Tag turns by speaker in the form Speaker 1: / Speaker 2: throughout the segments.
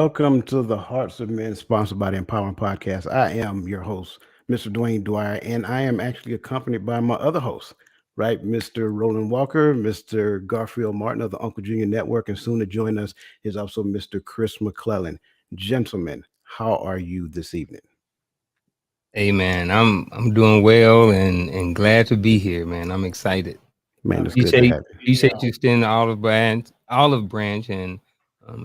Speaker 1: welcome to the Hearts of Men, sponsored by the Empowering Podcast. I am your host, Mr. Dwayne Dwyer, and I am actually accompanied by my other host, right, Mr. Roland Walker, Mr. Garfield Martin of the Uncle Junior Network, and soon to join us is also Mr. Chris McClellan. Gentlemen, how are you this evening?
Speaker 2: Hey man, I'm doing well and glad to be here, man. I'm excited.
Speaker 1: Man, it's good to
Speaker 2: Appreciate
Speaker 1: have you.
Speaker 2: appreciate you extending the olive branch and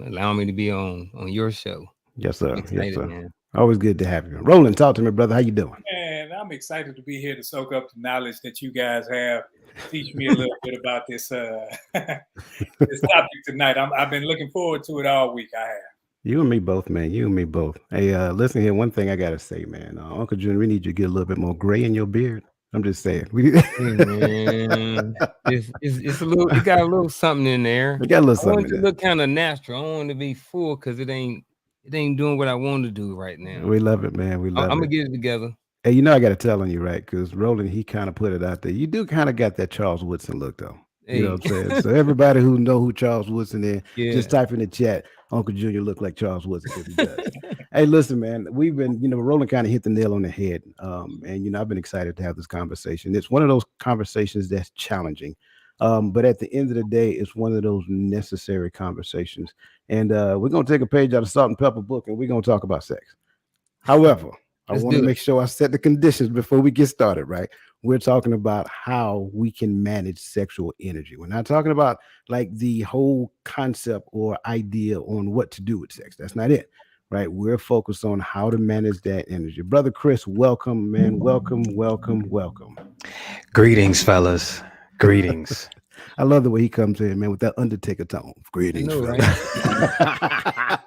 Speaker 2: allowing me to be on your show.
Speaker 1: Yes,
Speaker 2: I'm
Speaker 1: sir. Yes,
Speaker 2: excited,
Speaker 1: sir.
Speaker 2: man.
Speaker 1: Always good to have you. Roland, talk to me, brother. How you doing?
Speaker 3: And I'm excited to be here to soak up the knowledge that you guys have. Teach me a little bit about this this topic tonight. I've been looking forward to it all week. I have.
Speaker 1: You and me both, man. You and me both. Hey, listen here. One thing I gotta say, man. Uncle Junior, we need you to get a little bit more gray in your beard. I'm just saying. We
Speaker 2: Hey man, it's a little. It got a little something in there.
Speaker 1: got a little
Speaker 2: I want
Speaker 1: something
Speaker 2: it to
Speaker 1: in
Speaker 2: look kind of natural. I don't want it to be full because it ain't doing what I want to do right
Speaker 1: there.
Speaker 2: now.
Speaker 1: We love it, man. We love
Speaker 2: I'm
Speaker 1: it.
Speaker 2: gonna get it together.
Speaker 1: Hey, I got to tell on you, right? Because Roland, he kind of put it out there. You do kind of got that Charles Woodson look, though. You know
Speaker 2: Hey,
Speaker 1: what I'm saying? So everybody who know who Charles Woodson is,
Speaker 2: yeah.
Speaker 1: just type in the chat, Uncle Junior look like Charles Woodson because he does. Hey, listen, man, we've been, Roland kind of hit the nail on the head. And, I've been excited to have this conversation. It's one of those conversations that's challenging. But at the end of the day, it's one of those necessary conversations. And we're going to take a page out of Salt and Pepper book and we're going to talk about sex. However, I
Speaker 2: Let's
Speaker 1: want to
Speaker 2: do it.
Speaker 1: make sure I set the conditions before we get started, right? We're talking about how we can manage sexual energy. We're not talking about like the whole concept or idea on what to do with sex. That's not it, right? We're focused on how to manage that energy. Brother Chris, welcome, man. Welcome, welcome, welcome.
Speaker 4: Greetings, fellas. Greetings.
Speaker 1: I love the way he comes in, man, with that Undertaker tone. Greetings,
Speaker 2: know,
Speaker 1: fella.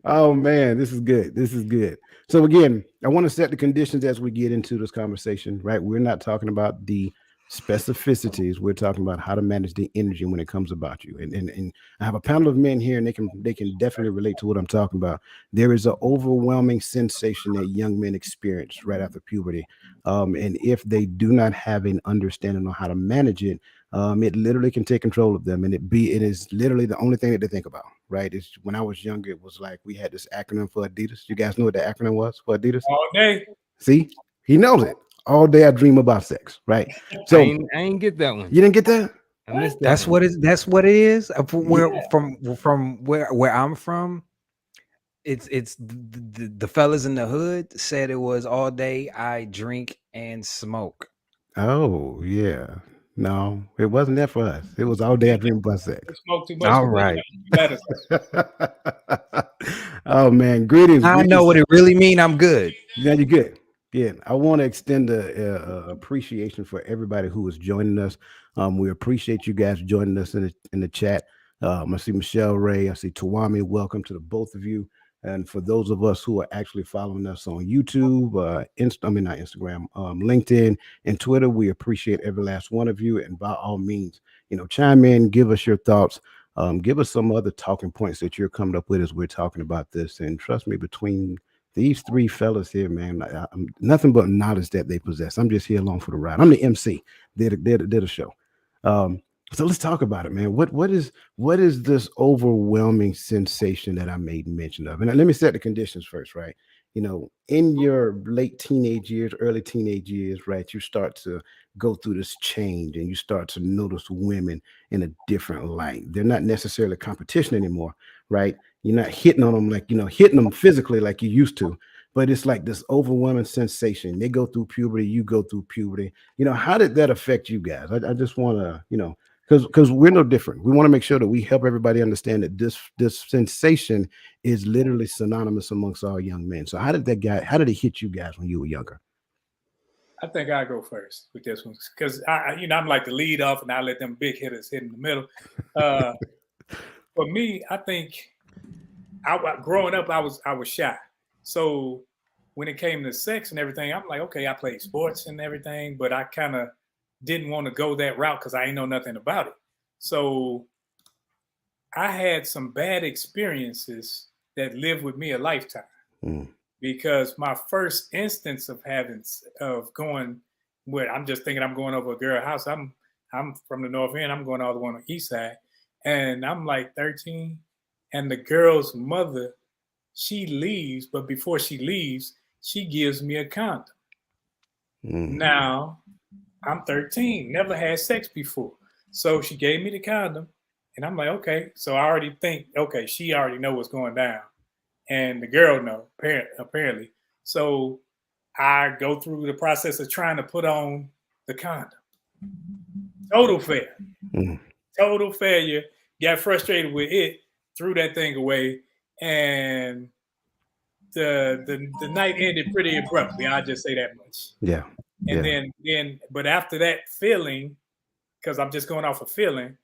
Speaker 1: Oh man, this is good. This is good. So again, I want to set the conditions as we get into this conversation, right? We're not talking about the specificities. We're talking about how to manage the energy when it comes about you. And I have a panel of men here, and they can definitely relate to what I'm talking about. There is an overwhelming sensation that young men experience right after puberty. And if they do not have an understanding on how to manage it, it literally can take control of them, and it is literally the only thing that they think about. Right? It's when I was younger, it was like we had this acronym for Adidas. You guys know what the acronym was for Adidas?
Speaker 3: All day.
Speaker 1: See, he knows it. All day I dream about sex. Right? So
Speaker 2: I ain't get that one.
Speaker 1: you didn't get that?
Speaker 2: I missed that
Speaker 4: That's
Speaker 2: one.
Speaker 4: That's what it is.
Speaker 3: Yeah.
Speaker 4: From where I'm from, it's the fellas in the hood said it was all day I drink and smoke.
Speaker 1: Oh yeah. No, it wasn't that for us. It was all day I dream about sex.
Speaker 3: You smoke too much.
Speaker 4: All right.
Speaker 3: You better.
Speaker 1: Oh man, greetings.
Speaker 4: I
Speaker 1: greetings.
Speaker 4: know what it really mean. I'm good.
Speaker 1: Yeah, you're good. Yeah, I want to extend a appreciation for everybody who is joining us. We appreciate you guys joining us in the chat. I see Michelle Ray. I see Tawami. Welcome to the both of you. And for those of us who are actually following us on YouTube, not Instagram, LinkedIn, and Twitter, we appreciate every last one of you. And by all means, chime in, give us your thoughts. Give us some other talking points that you're coming up with as we're talking about this. And trust me, between these three fellas here, man, I'm nothing but knowledge that they possess. I'm just here along for the ride. I'm the MC. They're the show. So let's talk about it, man. What is this overwhelming sensation that I made mention of? And let me set the conditions first, right? In your late teenage years, early teenage years, right, you start to go through this change and you start to notice women in a different light. They're not necessarily competition anymore, right? You're not hitting on them like, hitting them physically like you used to, but it's like this overwhelming sensation. They go through puberty, you go through puberty. How did that affect you guys? I just want to, because we're no different. We want to make sure that we help everybody understand that this sensation is literally synonymous amongst all young men. So how did it hit you guys when you were younger?
Speaker 3: I think I go first with this one because I'm like the lead off, and I let them big hitters hit in the middle. For me, I think growing up, I was shy. So when it came to sex and everything, I'm like, okay, I played sports and everything, but I kind of didn't want to go that route because I ain't know nothing about it. So I had some bad experiences that lived with me a lifetime. Because my first instance of going where I'm just thinking I'm going over a girl house. I'm from the north end. I'm going all the way on the east side, and I'm like 13, and the girl's mother, she leaves, but before she leaves, she gives me a condom. Now, I'm 13, never had sex before. So she gave me the condom, and I'm like, okay. So I already think, okay, she already know what's going down. And the girl know, apparently. So I go through the process of trying to put on the condom. Total failure. Total failure. Got frustrated with it, threw that thing away, and the night ended pretty abruptly. I'll just say that much.
Speaker 1: Yeah.
Speaker 3: And then but after that feeling, because I'm just going off a feeling,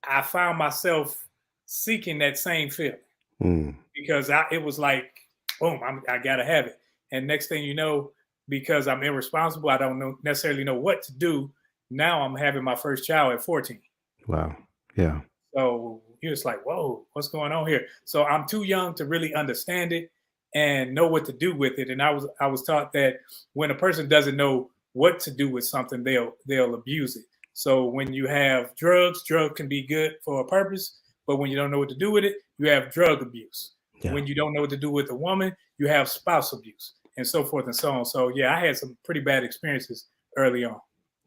Speaker 3: I found myself seeking that same feeling because it was like, boom, I gotta have it. And next thing you know, because I'm irresponsible, I don't necessarily know what to do. Now I'm having my first child at 14.
Speaker 1: Wow. Yeah.
Speaker 3: So you're just like, whoa, what's going on here? So I'm too young to really understand it and know what to do with it. And I was taught that when a person doesn't know what to do with something, they'll abuse it. So when you have drugs can be good for a purpose, but when you don't know what to do with it, you have drug abuse. Yeah. When you don't know what to do with a woman, you have spouse abuse, and so forth and so on. So yeah, I had some pretty bad experiences early on.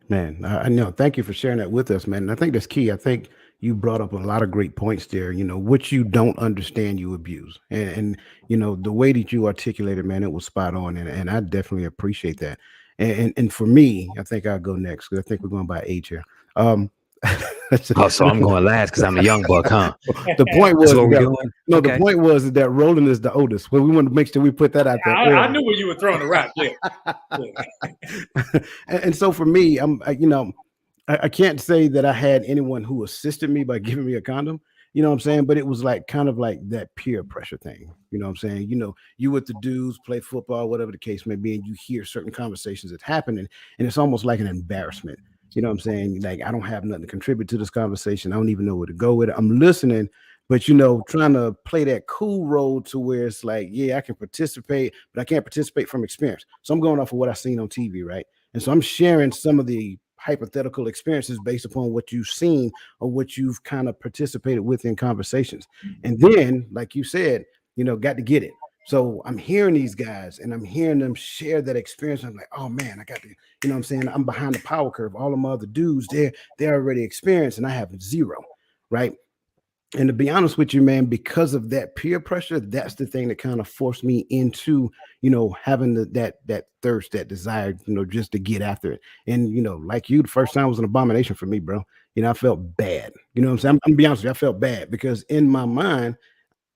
Speaker 1: Man, I know. Thank you for sharing that with us, man. And I think that's key. I think you brought up a lot of great points there. You know, what you don't understand, you abuse. And you know, the way that you articulated, man, it was spot on. And I definitely appreciate that. And for me, I think I'll go next because I think we're going by age here.
Speaker 4: So I'm going last because I'm a young buck, huh?
Speaker 1: The point was
Speaker 4: the
Speaker 1: point was that Roland is the oldest. Well, we want to make sure we put that out there.
Speaker 3: I knew where you were throwing the rock. Yeah.
Speaker 1: And so for me, I can't say that I had anyone who assisted me by giving me a condom. You know what I'm saying? But it was like kind of like that peer pressure thing. You know what I'm saying? You know, you with the dudes, play football, whatever the case may be, and you hear certain conversations that's happening, and it's almost like an embarrassment. You know what I'm saying? Like, I don't have nothing to contribute to this conversation. I don't even know where to go with it. I'm listening, but, you know, trying to play that cool role to where it's like, yeah, I can participate, but I can't participate from experience. So I'm going off of what I've seen on TV, right? And so I'm sharing some of the hypothetical experiences based upon what you've seen or what you've kind of participated with in conversations. And then, like you said, you know, got to get it. So I'm hearing these guys and I'm hearing them share that experience. I'm like, oh man, I got to, you know what I'm saying? I'm behind the power curve. All of my other dudes, they're already experienced and I have zero, right? And to be honest with you, man, because of that peer pressure, that's the thing that kind of forced me into, you know, having that thirst, that desire, you know, just to get after it. And, you know, like you, the first time was an abomination for me, bro. You know, I felt bad. You know what I'm saying? I'm gonna be honest with you, I felt bad because in my mind,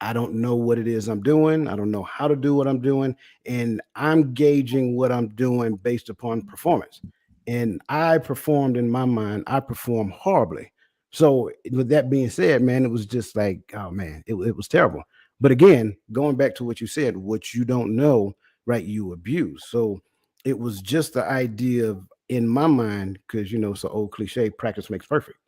Speaker 1: I don't know what it is I'm doing. I don't know how to do what I'm doing. And I'm gauging what I'm doing based upon performance. And I performed in my mind, I performed horribly. So with that being said, man, it was just like, oh man, it was terrible. But again, going back to what you said, what you don't know, right, you abuse. So it was just the idea of, in my mind, because, you know, it's an old cliche, practice makes perfect.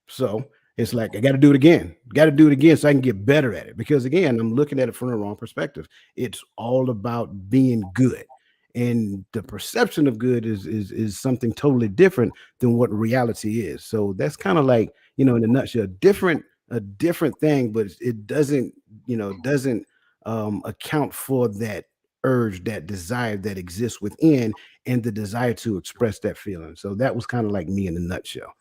Speaker 1: So it's like, I got to do it again. Got to do it again so I can get better at it. Because again, I'm looking at it from the wrong perspective. It's all about being good. And the perception of good is something totally different than what reality is. So that's kind of like, you know, in a nutshell, a different thing, but it doesn't account for that urge, that desire that exists within, and the desire to express that feeling. So that was kind of like me in a nutshell.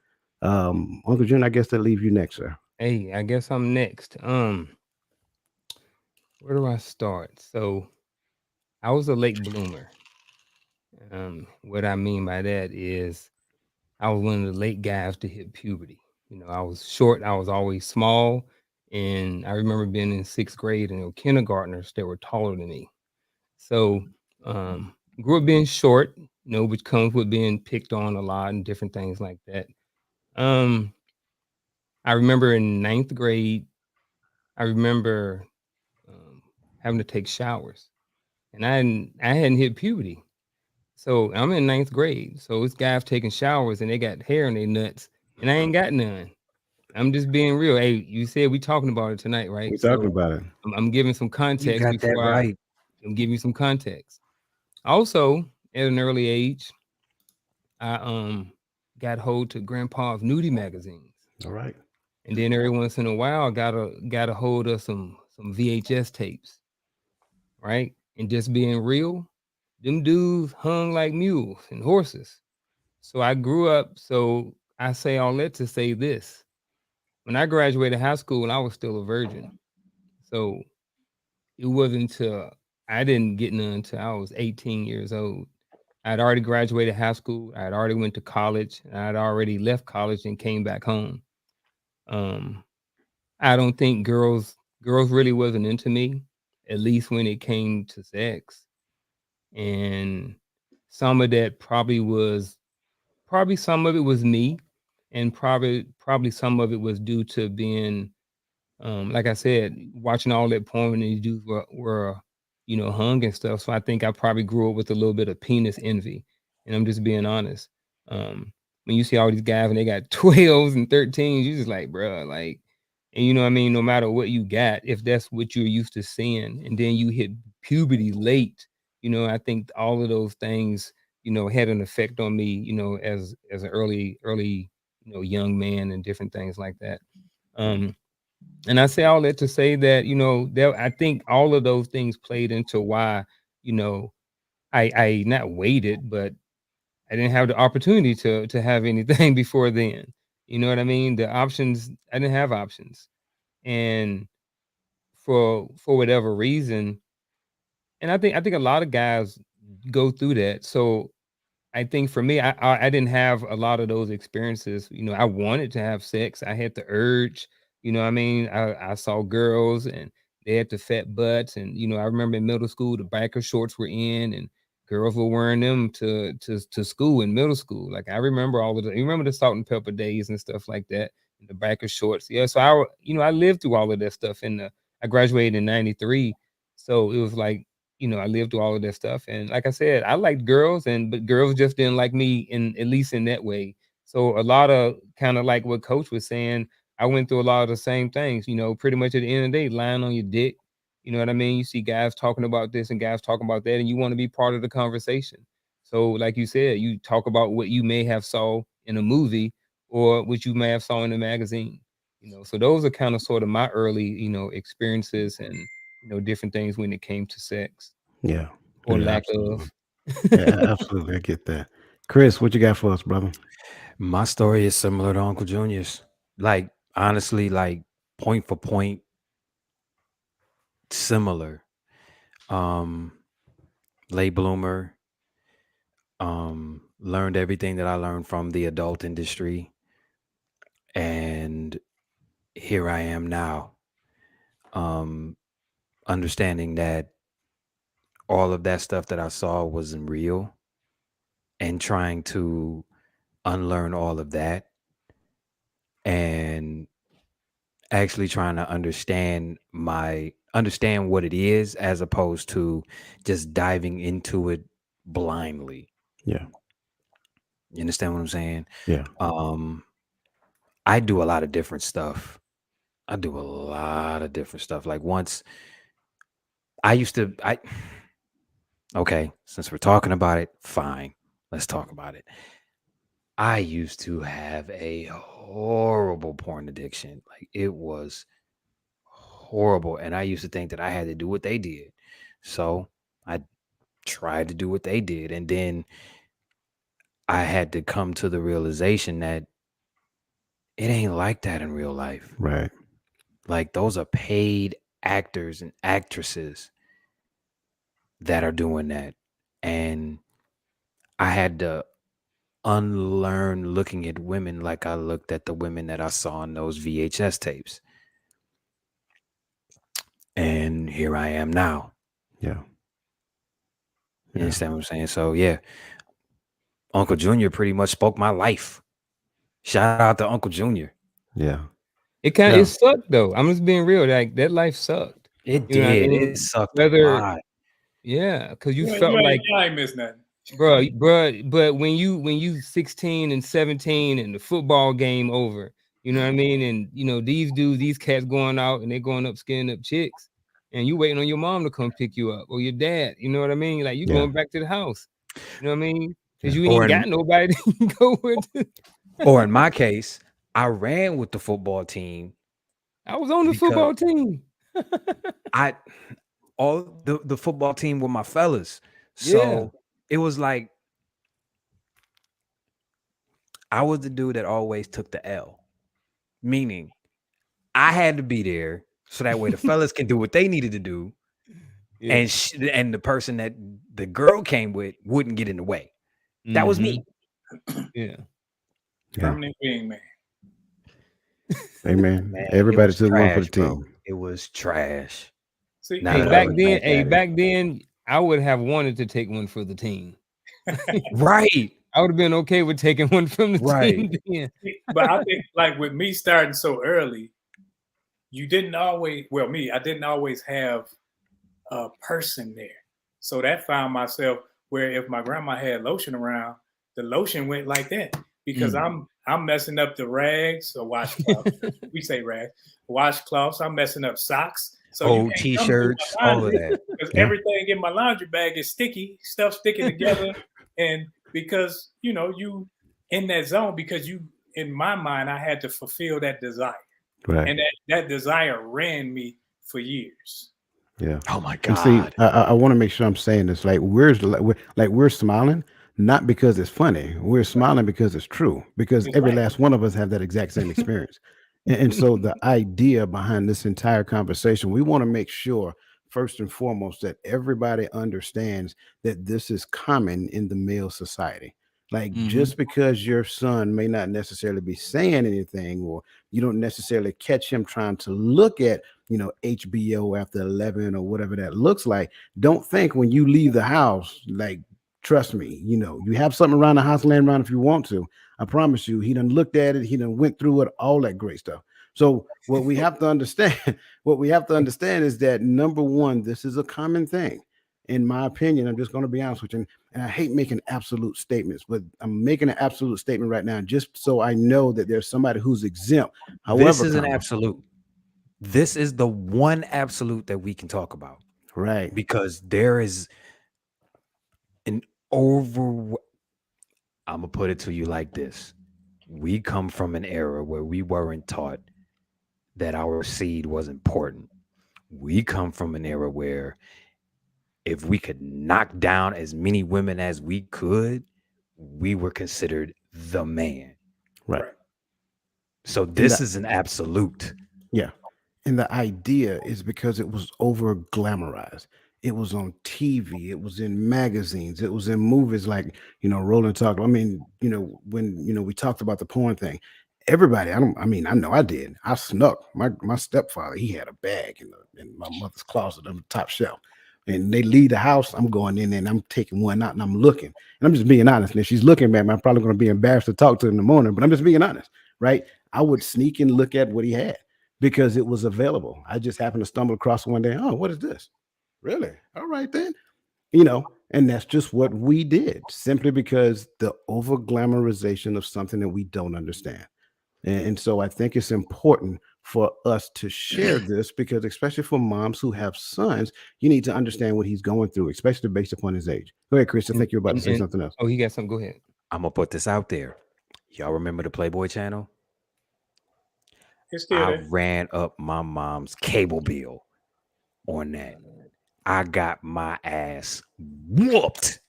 Speaker 1: Uncle June, I guess that leaves you next, sir.
Speaker 2: Hey, I guess I'm next. Where do I start? So I was a late bloomer. What I mean by that is I was one of the late guys to hit puberty. You know, I was short, I was always small. And I remember being in 6th grade and there were kindergartners that were taller than me. So grew up being short, you know, which comes with being picked on a lot and different things like that. I remember in 9th grade, I remember having to take showers, and I hadn't hit puberty. So I'm in 9th grade. So this guys taking showers and they got hair in their nuts, and I ain't got none. I'm just being real. Hey, you said we talking about it tonight, right?
Speaker 1: We're talking about it.
Speaker 2: I'm giving some context.
Speaker 4: You got that right.
Speaker 2: I'm giving you some context. Also, at an early age, I got hold to Grandpa's nudie magazines.
Speaker 1: All right.
Speaker 2: And then every once in a while, got a hold of some VHS tapes, right? And just being real, them dudes hung like mules and horses. So I grew up. So I say all that to say this: when I graduated high school, I was still a virgin. So it wasn't until I didn't get none until I was 18 years old. I'd already graduated high school. I'd already went to college. I'd already left college and came back home. Um, I don't think girls really wasn't into me, at least when it came to sex. And some of that probably some of it was me, and probably some of it was due to being like I said, watching all that porn when these dudes were hung and stuff. So I think I probably grew up with a little bit of penis envy, and I'm just being honest. When you see all these guys and they got 12s and 13s, you just like, bro, like, and you know what I mean. No matter what you got, if that's what you're used to seeing, and then you hit puberty late, I think all of those things, had an effect on me, as an early, young man and different things like that. And I say all that to say that, I think all of those things played into why, I not waited, but I didn't have the opportunity to have anything before then. You know what I mean? The options, I didn't have options. And for whatever reason, and I think a lot of guys go through that. So I think for me, I didn't have a lot of those experiences. I wanted to have sex. I had the urge. What I mean, I saw girls and they had the fat butts, and I remember in middle school the biker shorts were in, and girls were wearing them to school in middle school. Like I remember all of the. You remember the salt and pepper days and stuff like that, and the biker shorts. Yeah, so I lived through all of that stuff. I graduated in '93, so it was like I lived through all of that stuff. And like I said, I liked girls, but girls just didn't like me in at least in that way. So a lot of kind of like what Coach was saying, I went through a lot of the same things, pretty much at the end of the day, lying on your dick. You know what I mean? You see guys talking about this and guys talking about that, and you want to be part of the conversation. So, like you said, you talk about what you may have saw in a movie or what you may have saw in a magazine. So those are kind of sort of my early, experiences and different things when it came to sex
Speaker 1: Yeah.
Speaker 2: or
Speaker 1: Yeah,
Speaker 2: lack
Speaker 1: absolutely.
Speaker 2: of.
Speaker 1: Yeah, absolutely. I get that. Chris, what you got for us, brother?
Speaker 4: My story is similar to Uncle Junior's. Like honestly, like point for point, similar. Late bloomer. Learned everything that I learned from the adult industry, and here I am now. Understanding that all of that stuff that I saw wasn't real, and trying to unlearn all of that, and actually trying to understand what it is, as opposed to just diving into it blindly.
Speaker 1: Yeah.
Speaker 4: You understand what I'm saying?
Speaker 1: Yeah.
Speaker 4: I do a lot of different stuff. Like once okay, since we're talking about it, fine. Let's talk about it. I used to have a horrible porn addiction. Like it was horrible. And I used to think that I had to do what they did. So I tried to do what they did. And then I had to come to the realization that it ain't like that in real life.
Speaker 1: Right.
Speaker 4: Like those are paid actors and actresses that are doing that. And I had to unlearn looking at women like I looked at the women that I saw in those VHS tapes. And here I am now.
Speaker 1: Yeah.
Speaker 4: You understand what I'm saying? So yeah, Uncle Junior pretty much spoke my life. Shout out to Uncle Junior.
Speaker 1: Yeah.
Speaker 2: It sucked though. I'm just being real. Like that life sucked.
Speaker 4: It
Speaker 2: You know what I
Speaker 4: did.
Speaker 2: mean?
Speaker 4: It sucked a lot.
Speaker 2: Yeah, because you
Speaker 3: You
Speaker 2: felt like,
Speaker 3: ain't missed nothing.
Speaker 2: bro, but when you 16 and 17 and the football game over, you know what I mean? And these dudes, these cats going out and they're going up skinning up chicks, and you waiting on your mom to come pick you up or your dad, you know what I mean? Like you going back to the house. You know what I mean? Because you ain't got nobody to go with.
Speaker 4: Or in my case, I ran with the football team.
Speaker 2: I was on the football team.
Speaker 4: I all the football team with my fellas.
Speaker 2: Yeah.
Speaker 4: So it was like I was the dude that always took the L. Meaning I had to be there so that way the fellas can do what they needed to do.
Speaker 2: Yeah.
Speaker 4: And the person that the girl came with wouldn't get in the way. That was me.
Speaker 2: Yeah.
Speaker 3: Permanent being man.
Speaker 1: Hey man,
Speaker 4: Man,
Speaker 1: everybody took one for the
Speaker 4: trash, bro.
Speaker 1: team.
Speaker 4: It was trash.
Speaker 3: See,
Speaker 4: Now
Speaker 2: Hey,
Speaker 4: that I
Speaker 2: back
Speaker 4: look
Speaker 2: then,
Speaker 4: back at it.
Speaker 2: then I would have wanted to take one for the team.
Speaker 4: Right.
Speaker 2: I would have been okay with taking one from the team then.
Speaker 3: but I think like with me starting so early, you didn't always. Well, me, I didn't always have a person there, so that found myself where if my grandma had lotion around, the lotion went like that because I'm messing up the rags or washcloths. We say rags, washcloths. I'm messing up socks. So you can't
Speaker 4: T-shirts,
Speaker 3: come
Speaker 4: all of that.
Speaker 3: because everything in my laundry bag is sticky, stuff sticking together, and because you in that zone because you in my mind I had to fulfill that desire,
Speaker 1: Right.
Speaker 3: and that desire ran me for years.
Speaker 1: Yeah.
Speaker 4: Oh my
Speaker 1: And see,
Speaker 4: God.
Speaker 1: I want to make sure I'm saying this. Like we're smiling, not because it's funny. We're smiling because it's true. Because every last one of us have that exact same experience. And so the idea behind this entire conversation, we want to make sure first and foremost that everybody understands that this is common in the male society. Like just because your son may not necessarily be saying anything, or you don't necessarily catch him trying to look at HBO after 11 or whatever that looks like, don't think when you leave the house, like, trust me, you have something around the house laying around if you want to. I promise you, he done looked at it, he done went through it, all that great stuff. So what we have to understand, is that number one, this is a common thing. In my opinion, I'm just going to be honest with you. And I hate making absolute statements, but I'm making an absolute statement right now, just so I know that there's somebody who's exempt. However,
Speaker 4: This is an absolute. This is the one absolute that we can talk about.
Speaker 1: Right.
Speaker 4: Because there is an I'm gonna put it to you like this. We come from an era where we weren't taught that our seed was important. We come from an era where if we could knock down as many women as we could, we were considered the man.
Speaker 1: Right.
Speaker 4: So this is an absolute.
Speaker 1: Yeah. And the idea is because it was over glamorized. It was on TV. It was in magazines. It was in movies like, Roland talked. I mean, when, we talked about the porn thing, everybody, I know I did. I snuck. My stepfather, he had a bag in my mother's closet on the top shelf. And they leave the house, I'm going in there and I'm taking one out and I'm looking. And I'm just being honest. And if she's looking at me, I'm probably going to be embarrassed to talk to her in the morning, but I'm just being honest, right? I would sneak and look at what he had, because it was available. I just happened to stumble across one day. Oh, what is this? Really? All right, then. And that's just what we did, simply because the over glamorization of something that we don't understand. And so I think it's important for us to share this, because especially for moms who have sons, you need to understand what he's going through, especially based upon his age. Go ahead, Chris. I think you're about to say something else.
Speaker 2: Oh, he got something. Go ahead.
Speaker 4: I'm gonna put this out there. Y'all remember the Playboy channel? I ran up my mom's cable bill on that. I got my ass whooped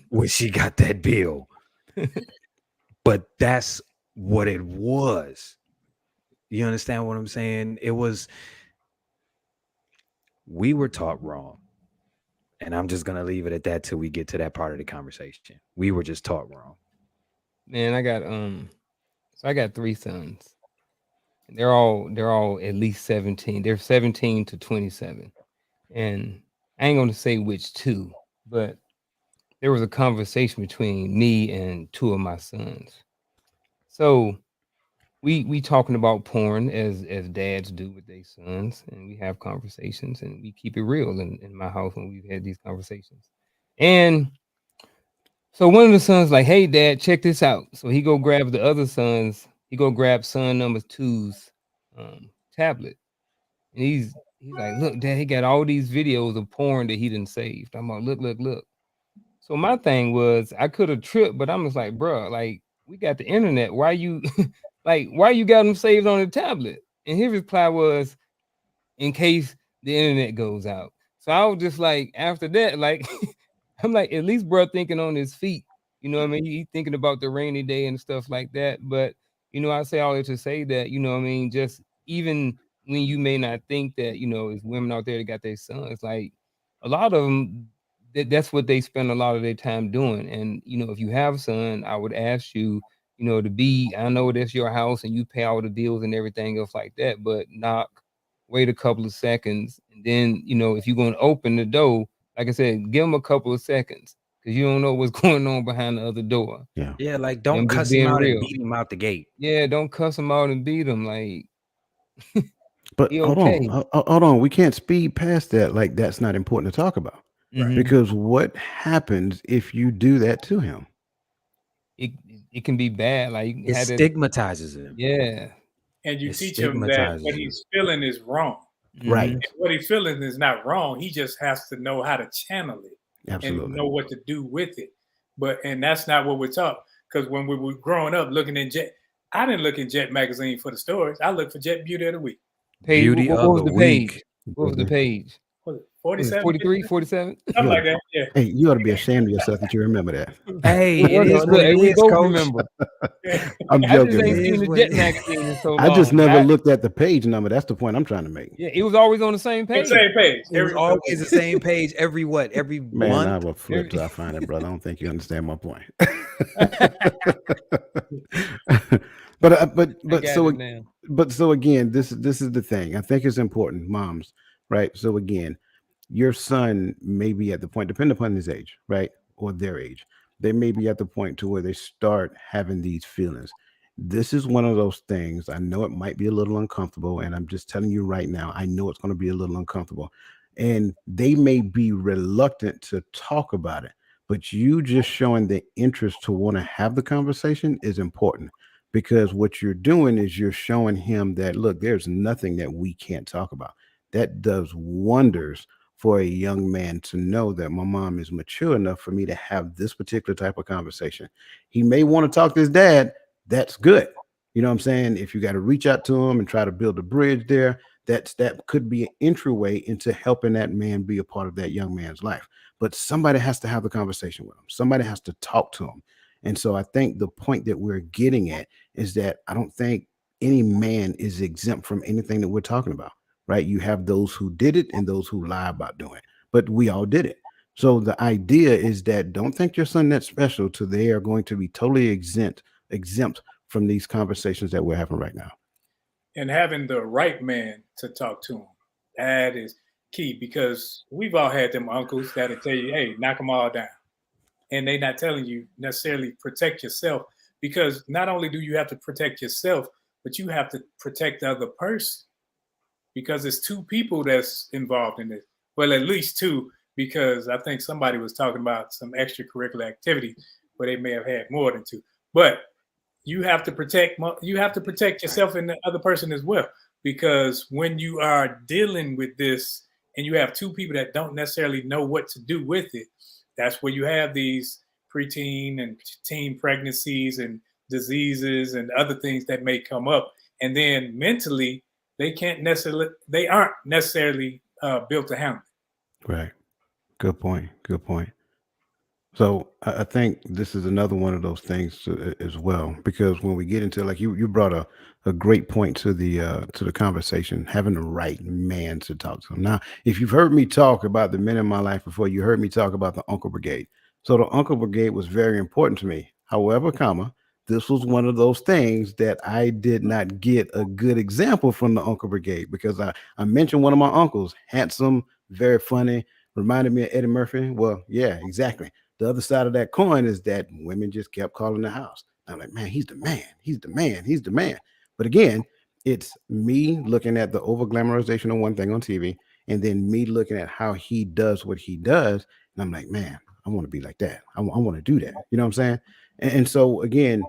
Speaker 4: when she got that bill. But that's what it was. You understand what I'm saying? We were taught wrong. And I'm just gonna leave it at that till we get to that part of the conversation. We were just taught wrong.
Speaker 2: Man, I got 3 sons. They're all at least 17. They're 17 to 27. And I ain't gonna say which 2, but there was a conversation between me and 2 of my sons. So we talking about porn as dads do with their sons, and we have conversations and we keep it real in my house when we've had these conversations. And so one of the sons like, hey dad, check this out. So he go grab the other sons, he go grab son number 2's tablet. And he's like, look, dad, he got all these videos of porn that he didn't saved. I'm like, look. So my thing was I could have tripped, but I'm just like, bro, like, we got the internet. Why you like, why you got them saved on the tablet? And his reply was, in case the internet goes out. So I was just like, after that, like, I'm like, at least bro thinking on his feet. You know what I mean? He thinking about the rainy day and stuff like that. But, I say all that to say that, what I mean, just even when you may not think that, it's women out there that got their sons, like a lot of them, that's what they spend a lot of their time doing. And, if you have a son, I would ask you, to be, I know that's your house and you pay all the bills and everything else like that, but wait a couple of seconds. And then, if you're going to open the door, like I said, give them a couple of seconds because you don't know what's going on behind the other door.
Speaker 1: Yeah.
Speaker 4: Yeah, like
Speaker 2: I'm
Speaker 4: don't
Speaker 2: just
Speaker 4: cuss him
Speaker 2: being
Speaker 4: out and
Speaker 2: real.
Speaker 4: beat him out the gate.
Speaker 2: Yeah, don't cuss them out and beat them. Like,
Speaker 1: But
Speaker 2: be
Speaker 1: hold
Speaker 2: okay.
Speaker 1: on, hold on. We can't speed past that. Like that's not important to talk about.
Speaker 2: Mhm.
Speaker 1: Because what happens if you do that to him?
Speaker 2: It can be bad. Like you
Speaker 4: It
Speaker 2: had to,
Speaker 4: stigmatizes him.
Speaker 2: yeah.
Speaker 3: And you
Speaker 4: It
Speaker 3: teach him that what
Speaker 4: stigmatizes him.
Speaker 3: he's feeling is wrong.
Speaker 1: Right.
Speaker 2: Mhm.
Speaker 3: And what he's feeling is not wrong. He just has to know how to channel it and
Speaker 1: Absolutely.
Speaker 3: know what to do with it. And that's not what we're taught. Because when we were growing up looking in Jet, I didn't look in Jet magazine for the stories. I looked for Jet Beauty of the Week.
Speaker 2: Page,
Speaker 4: Beauty
Speaker 2: what
Speaker 4: of
Speaker 2: was
Speaker 4: the
Speaker 2: the page?
Speaker 4: week.
Speaker 2: What was the page?
Speaker 3: Was it
Speaker 2: Was it
Speaker 3: 47?
Speaker 2: 43, 47?
Speaker 3: Something like that. Yeah.
Speaker 1: Hey, you ought to be ashamed of yourself that you remember that.
Speaker 4: Hey,
Speaker 2: What
Speaker 4: it
Speaker 2: was
Speaker 4: is
Speaker 2: it?
Speaker 4: what
Speaker 2: Look,
Speaker 4: it
Speaker 2: we
Speaker 4: is,
Speaker 2: both
Speaker 4: coach.
Speaker 2: remember.
Speaker 1: I'm
Speaker 2: I just
Speaker 1: joking,
Speaker 2: ain't
Speaker 1: man.
Speaker 4: It
Speaker 2: seen
Speaker 4: is
Speaker 2: the
Speaker 4: what
Speaker 2: Jet
Speaker 4: it is.
Speaker 2: magazine in so long.
Speaker 1: I just never
Speaker 2: And
Speaker 1: looked at the page number. That's the point I'm trying to make.
Speaker 2: yeah, it was always on the same
Speaker 3: The
Speaker 2: page.
Speaker 3: same page.
Speaker 4: It was always the same page every
Speaker 1: Man, I
Speaker 4: month.
Speaker 1: will flip till I find it, brother. I don't think you understand my point. but
Speaker 2: I got it now.
Speaker 1: so again, this is the thing. I think it's important, moms, right? So again, your son may be at the point, depending upon his age, right, or their age, they may be at the point to where they start having these feelings. This is one of those things. I know it might be a little uncomfortable, and I'm just telling you right now. I know it's going to be a little uncomfortable, and they may be reluctant to talk about it. But you just showing the interest to want to have the conversation is important because what you're doing is you're showing him that look, there's nothing that we can't talk about. That does wonders for a young man to know that my mom is mature enough for me to have this particular type of conversation. He may want to talk to his dad. That's good. You know what I'm saying? If you got to reach out to him and try to build a bridge there, that could be an entryway into helping that man be a part of that young man's life. But somebody has to have the conversation with him. Somebody has to talk to him. And so I think the point that we're getting at is that I don't think any man is exempt from anything that we're talking about, right? You have those who did it and those who lie about doing it, but we all did it. So the idea is that don't think your son that special to they are going to be totally exempt from these conversations that we're having right now.
Speaker 3: And having the right man to talk to him. That is key because we've all had them uncles that'll tell you, hey, knock them all down. And they're not telling you necessarily protect yourself because not only do you have to protect yourself, but you have to protect the other person because it's two people that's involved in this. Well, at least two, because I think somebody was talking about some extracurricular activity where they may have had more than two. But you have to protect yourself and the other person as well because when you are dealing with this and you have two people that don't necessarily know what to do with it, that's where you have these preteen and teen pregnancies and diseases and other things that may come up, and then mentally they aren't necessarily built to handle it.
Speaker 1: Right. Good point. Good point. So I think this is another one of those things as well, because when we get into like you brought a great point to the conversation, having the right man to talk to. Now, if you've heard me talk about the men in my life before, you heard me talk about the Uncle Brigade. So the Uncle Brigade was very important to me. However, this was one of those things that I did not get a good example from the Uncle Brigade because I mentioned one of my uncles, handsome, very funny, reminded me of Eddie Murphy. Well, yeah, exactly. The other side of that coin is that women just kept calling the house. I'm like, man, he's the man. He's the man. He's the man. But again, it's me looking at the over glamorization of one thing on TV and then me looking at how he does what he does. And I'm like, man, I want to be like that. I want to do that. You know what I'm saying? And so, again,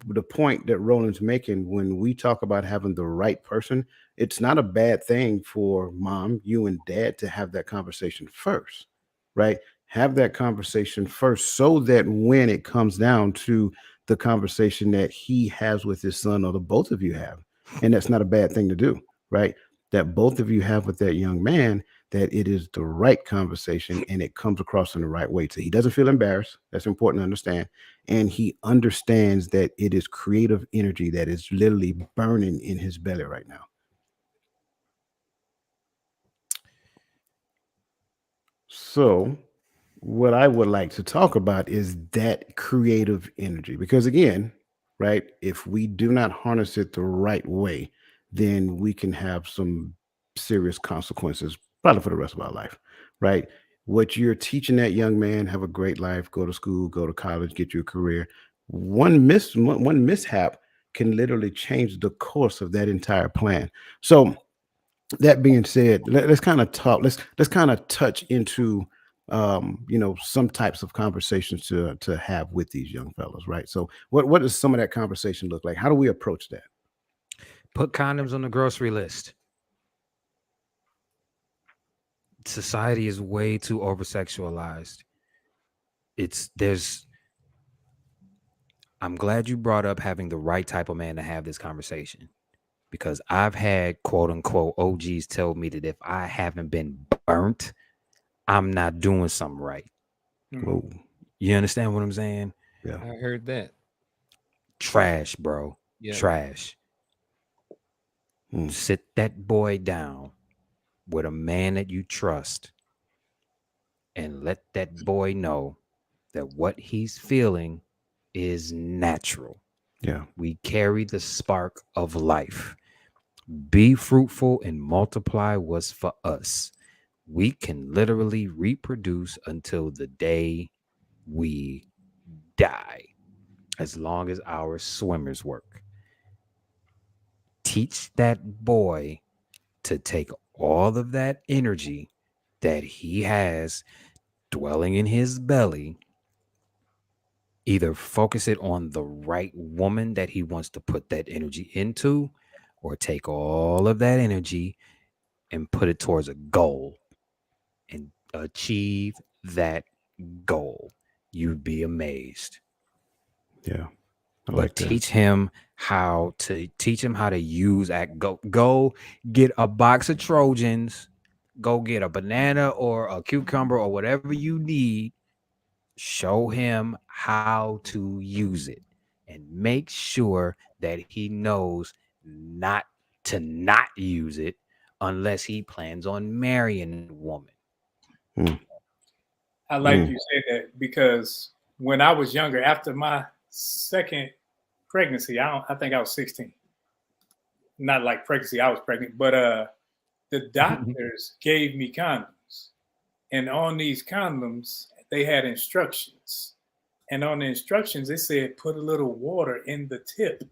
Speaker 1: the point that Roland's making when we talk about having the right person, it's not a bad thing for mom, you, and dad to have that conversation first, right? Have that conversation first so that when it comes down to the conversation that he has with his son, or the both of you have. And that's not a bad thing to do, right? That both of you have with that young man, that it is the right conversation and it comes across in the right way. So he doesn't feel embarrassed. That's important to understand. And he understands that it is creative energy that is literally burning in his belly right now. So, what I would like to talk about is that creative energy. Because again, right, if we do not harness it the right way, then we can have some serious consequences, probably for the rest of our life, right? What you're teaching that young man, have a great life, go to school, go to college, get you a career. One mishap can literally change the course of that entire plan. So, that being said, let's kind of talk. Let's kind of touch into some types of conversations to have with these young fellows, right? So, what does some of that conversation look like? How do we approach that?
Speaker 4: Put condoms on the grocery list. Society is way too over sexualized. I'm glad you brought up having the right type of man to have this conversation, because I've had quote unquote OGs tell me that if I haven't been burnt, I'm not doing something right.
Speaker 1: Whoa,
Speaker 4: You understand what I'm saying?
Speaker 1: yeah,
Speaker 2: I heard that.
Speaker 4: Trash, bro.
Speaker 2: Yeah.
Speaker 4: Trash.
Speaker 1: Mm.
Speaker 4: Sit that boy down with a man that you trust and let that boy know that what he's feeling is natural.
Speaker 1: yeah,
Speaker 4: We carry the spark of life. Be fruitful and multiply was for us. We can literally reproduce until the day we die, as long as our swimmers work. Teach that boy to take all of that energy that he has dwelling in his belly, either focus it on the right woman that he wants to put that energy into, or take all of that energy and put it towards a goal and achieve that goal. You'd be amazed.
Speaker 1: yeah. I
Speaker 4: But
Speaker 1: like that.
Speaker 4: teach him how to use go get a box of Trojans, go get a banana or a cucumber or whatever you need. Show him how to use it, and make sure that he knows not to not use it unless he plans on marrying a woman.
Speaker 1: Mm.
Speaker 3: I like
Speaker 1: Mm.
Speaker 3: you said that, because when I was younger, after my second pregnancy, I think I was 16. Not like pregnancy, I was pregnant, but the doctors gave me condoms, and on these condoms they had instructions, and on the instructions it said put a little water in the tip,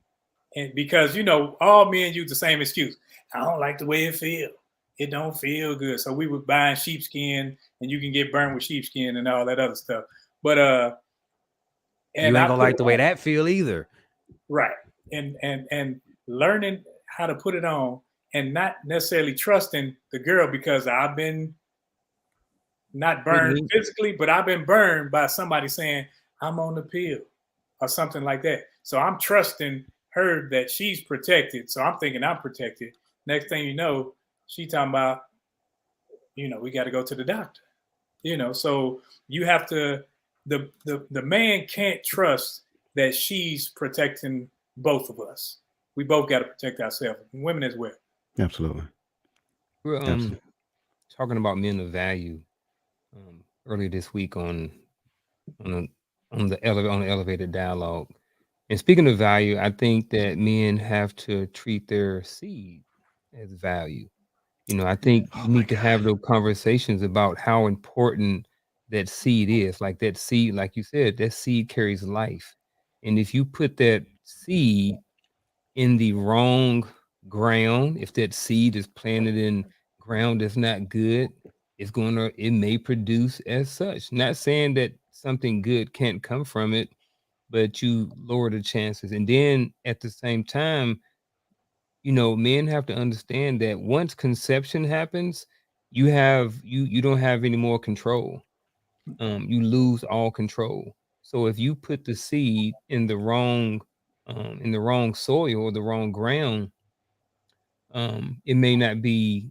Speaker 3: and because all men use the same excuse. I don't like the way it feels. It don't feel good. So we were buying sheepskin, and you can get burned with sheepskin and all that other stuff. But
Speaker 4: You
Speaker 3: and
Speaker 4: ain't
Speaker 3: I
Speaker 4: gonna
Speaker 3: put
Speaker 4: like
Speaker 3: it
Speaker 4: the way
Speaker 3: on,
Speaker 4: that feel either.
Speaker 3: right, and learning how to put it on, and not necessarily trusting the girl, because I've been not burned
Speaker 2: Whitney,
Speaker 3: physically, but I've been burned by somebody saying I'm on the pill or something like that. So I'm trusting her that she's protected. So I'm thinking I'm protected. Next thing you know, she talking about, we got to go to the doctor. So you have to, the man can't trust that she's protecting both of us. We both got to protect ourselves, women as well.
Speaker 1: Absolutely.
Speaker 2: we're
Speaker 1: Absolutely.
Speaker 2: talking about men of value earlier this week on a, on the elevated dialogue. And speaking of value, I think that men have to treat their seed as value. I think
Speaker 4: Oh
Speaker 2: you
Speaker 4: my
Speaker 2: need to
Speaker 4: God.
Speaker 2: have those conversations about how important that seed is. Like that seed, like you said, that seed carries life. And if you put that seed in the wrong ground, if that seed is planted in ground that's not good, it may produce as such. Not saying that something good can't come from it, but you lower the chances. And then at the same time, men have to understand that once conception happens, you don't have any more control. You lose all control. So if you put the seed in the wrong soil or the wrong ground, it may not be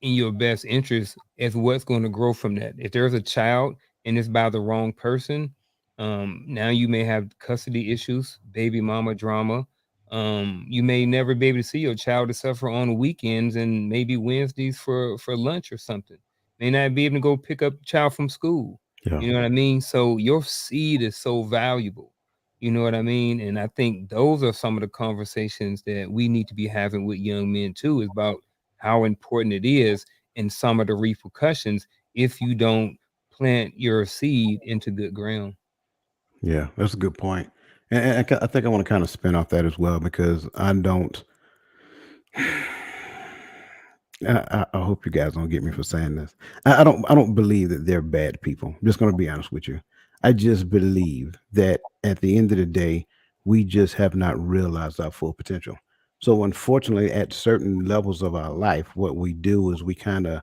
Speaker 2: in your best interest as what's going to grow from that. If there's a child and it's by the wrong person, now you may have custody issues, baby mama drama. You may never be able to see your child to suffer on weekends and maybe Wednesdays for lunch or something. May not be able to go pick up child from school.
Speaker 1: Yeah.
Speaker 2: You know what I mean? So your seed is so valuable. You know what I mean? And I think those are some of the conversations that we need to be having with young men too, is about how important it is and some of the repercussions if you don't plant your seed into good ground.
Speaker 1: Yeah, that's a good point. And I think I want to kind of spin off that as well because I don't. I hope you guys don't get me for saying this. I don't believe that they're bad people. I'm just going to be honest with you. I just believe that at the end of the day, we just have not realized our full potential. So unfortunately, at certain levels of our life, what we do is we kind of,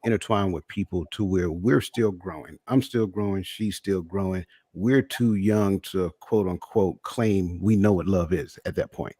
Speaker 1: intertwine with people to where we're still growing. I'm still growing. She's still growing. We're too young to quote unquote claim we know what love is at that point.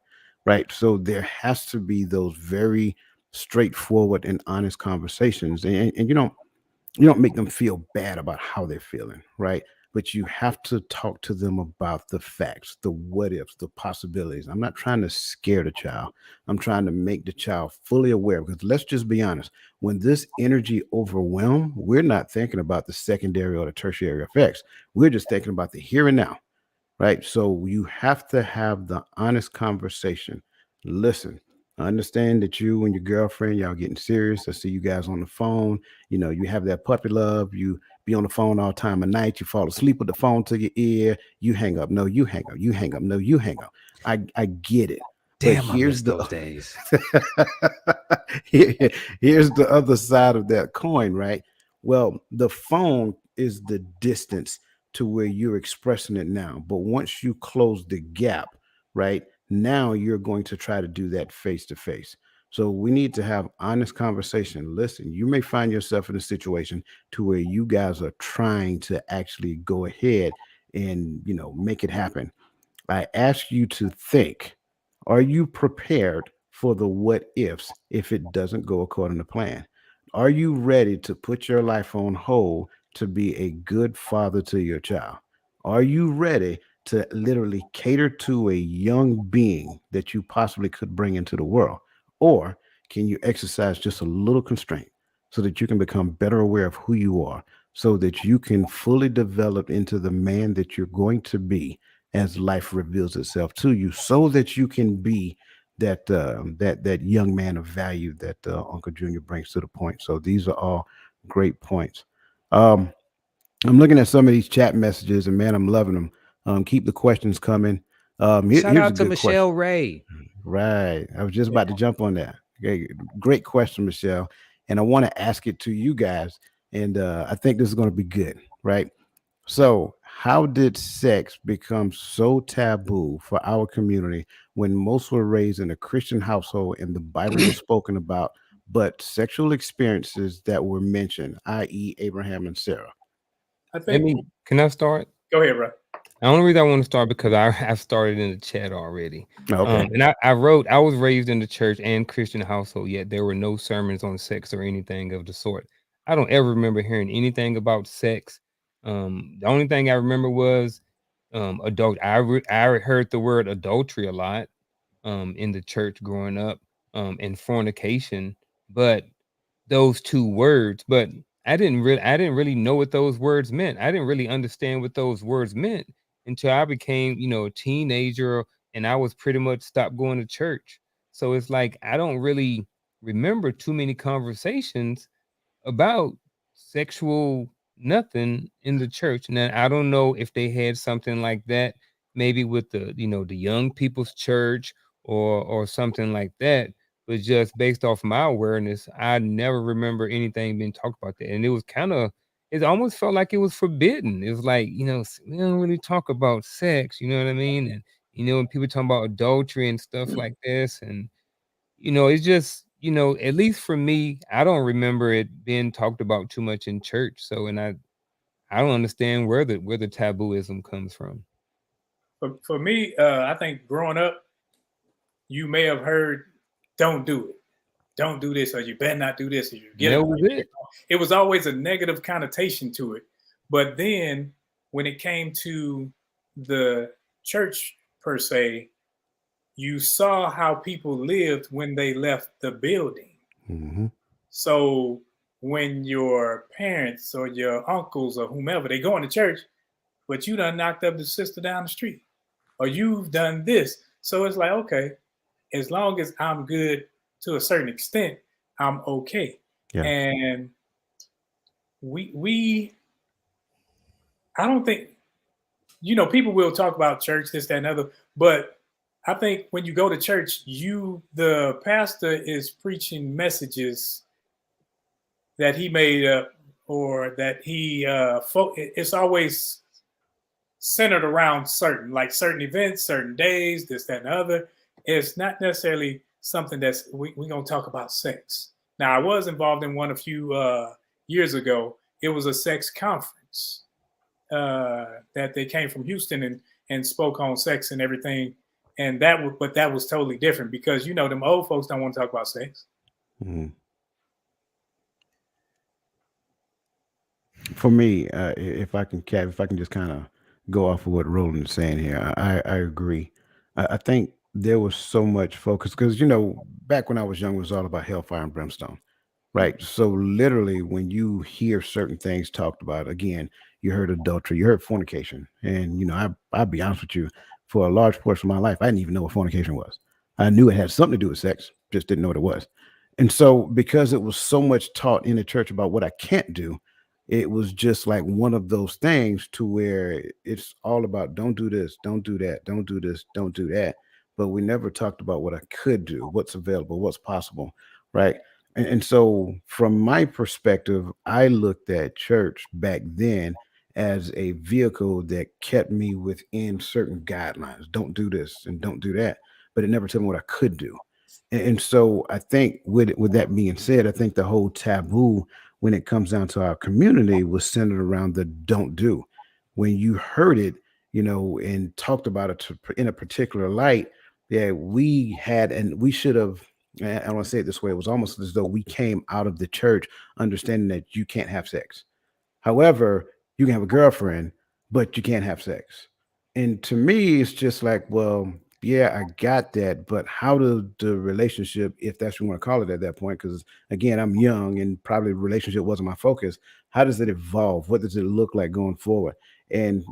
Speaker 1: Right. So there has to be those very straightforward and honest conversations, and you don't make them feel bad about how they're feeling, right? But you have to talk to them about the facts, the what ifs, the possibilities. I'm not trying to scare the child. I'm trying to make the child fully aware, because let's just be honest, when this energy overwhelm, we're not thinking about the secondary or the tertiary effects. We're just thinking about the here and now, right? So you have to have the honest conversation. Listen, I understand that you and your girlfriend, y'all getting serious. I see you guys on the phone. You have that puppy love. You be on the phone all time of night. You fall asleep with the phone to your ear. You hang up. No, you hang up. You hang up. No, you hang up. I get it. But
Speaker 4: Damn, I miss those days.
Speaker 1: Here- here's the other side of that coin, right? Well, the phone is the distance to where you're expressing it now. But once you close the gap, right, now you're going to try to do that face to face. So we need to have honest conversation. Listen, you may find yourself in a situation to where you guys are trying to actually go ahead and make it happen. I ask you to think, are you prepared for the what ifs if it doesn't go according to plan? Are you ready to put your life on hold to be a good father to your child? Are you ready to literally cater to a young being that you possibly could bring into the world? Or can you exercise just a little constraint so that you can become better aware of who you are, so that you can fully develop into the man that you're going to be as life reveals itself to you, so that you can be that young man of value that Uncle Junior brings to the point. So these are all great points. Um, I'm looking at some of these chat messages, and man, I'm loving them. Keep the questions coming.
Speaker 4: Shout
Speaker 1: Here's a
Speaker 4: out to
Speaker 1: good question.
Speaker 4: Michelle Ray.
Speaker 1: Right, I was just about to jump on that. Okay, great question, Michelle, and I want to ask it to you guys, and I think this is going to be good. Right. So, how did sex become so taboo for our community when most were raised in a Christian household and the Bible was spoken about, but sexual experiences that were mentioned, i.e., Abraham and Sarah?
Speaker 3: I
Speaker 2: Let
Speaker 3: think.
Speaker 2: me Can I start?
Speaker 3: Go ahead, bro.
Speaker 2: The only reason I want to start because I've started in the chat already.
Speaker 1: Okay.
Speaker 2: And I wrote, I was raised in the church and Christian household, yet there were no sermons on sex or anything of the sort. I don't ever remember hearing anything about sex. The only thing I remember was I heard the word adultery a lot in the church growing up, and fornication, but those two words, but I didn't really know what those words meant. I didn't really understand what those words meant until I became, a teenager and I was pretty much stopped going to church. So it's like I don't really remember too many conversations about sexual nothing in the church. Now I don't know if they had something like that, maybe with the young people's church or something like that. But just based off my awareness, I never remember anything being talked about that. And it was it almost felt like it was forbidden. It was like, we don't really talk about sex, you know what I mean? And when people talk about adultery and stuff like this, and it's just, at least for me, I don't remember it being talked about too much in church. So, and I don't understand where the tabooism comes from.
Speaker 3: For me, I think growing up, you may have heard, "Don't do it, don't do this," or "You better not do this," or "You get
Speaker 2: That
Speaker 3: it."
Speaker 2: was it.
Speaker 3: It was always a negative connotation to it. But then, when it came to the church per se, you saw how people lived when they left the building.
Speaker 1: Mm-hmm.
Speaker 3: So when your parents or your uncles or whomever they go into church, but you done knocked up the sister down the street, or you've done this. So it's like, okay, as long as I'm good to a certain extent, I'm okay.
Speaker 1: Yeah.
Speaker 3: And we I don't think, people will talk about church, this, that, and other, but I think when you go to church, the pastor is preaching messages that he made up, or that it's always centered around certain events, certain days, this, that, and other. It's not necessarily something that's we're gonna talk about sex. Now, I was involved in one a few years ago. It was a sex conference that they came from Houston and spoke on sex and everything. And but that was totally different, because them old folks don't want to talk about sex.
Speaker 1: Mm-hmm. For me, if I can just kind of go off of what Roland is saying here, I agree. I think there was so much focus because back when I was young, it was all about hellfire and brimstone. Right. So literally, when you hear certain things talked about, again, you heard adultery, you heard fornication, and I'll be honest with you, for a large portion of my life, I didn't even know what fornication was. I knew it had something to do with sex, just didn't know what it was. And so, because it was so much taught in the church about what I can't do, it was just like one of those things to where it's all about don't do this, don't do that, don't do this, don't do that. But we never talked about what I could do, what's available, what's possible, right? And so, from my perspective, I looked at church back then as a vehicle that kept me within certain guidelines. Don't do this and don't do that. But it never told me what I could do. And so, I think with that being said, I think the whole taboo when it comes down to our community was centered around the don't do. When you heard it, and talked about it in a particular light, yeah, we had, and we should have. I want to say it this way. It was almost as though we came out of the church understanding that you can't have sex. However, you can have a girlfriend, but you can't have sex. And to me, it's just like, well, yeah, I got that, but how does the relationship, if that's what you want to call it at that point, because again, I'm young and probably relationship wasn't my focus. How does it evolve? What does it look like going forward? And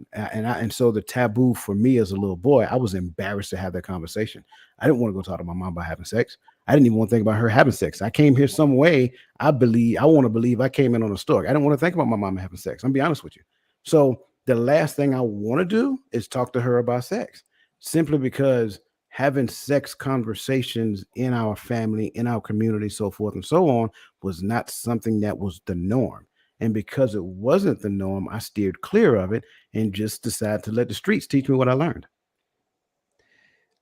Speaker 1: so the taboo for me as a little boy, I was embarrassed to have that conversation. I didn't want to go talk to my mom about having sex. I didn't even want to think about her having sex. I came here some way. I want to believe I came in on a stalk. I didn't want to think about my mama having sex. I'm be honest with you. So the last thing I want to do is talk to her about sex, simply because having sex conversations in our family, in our community, so forth and so on, was not something that was the norm. And because it wasn't the norm, I steered clear of it and just decided to let the streets teach me what I learned.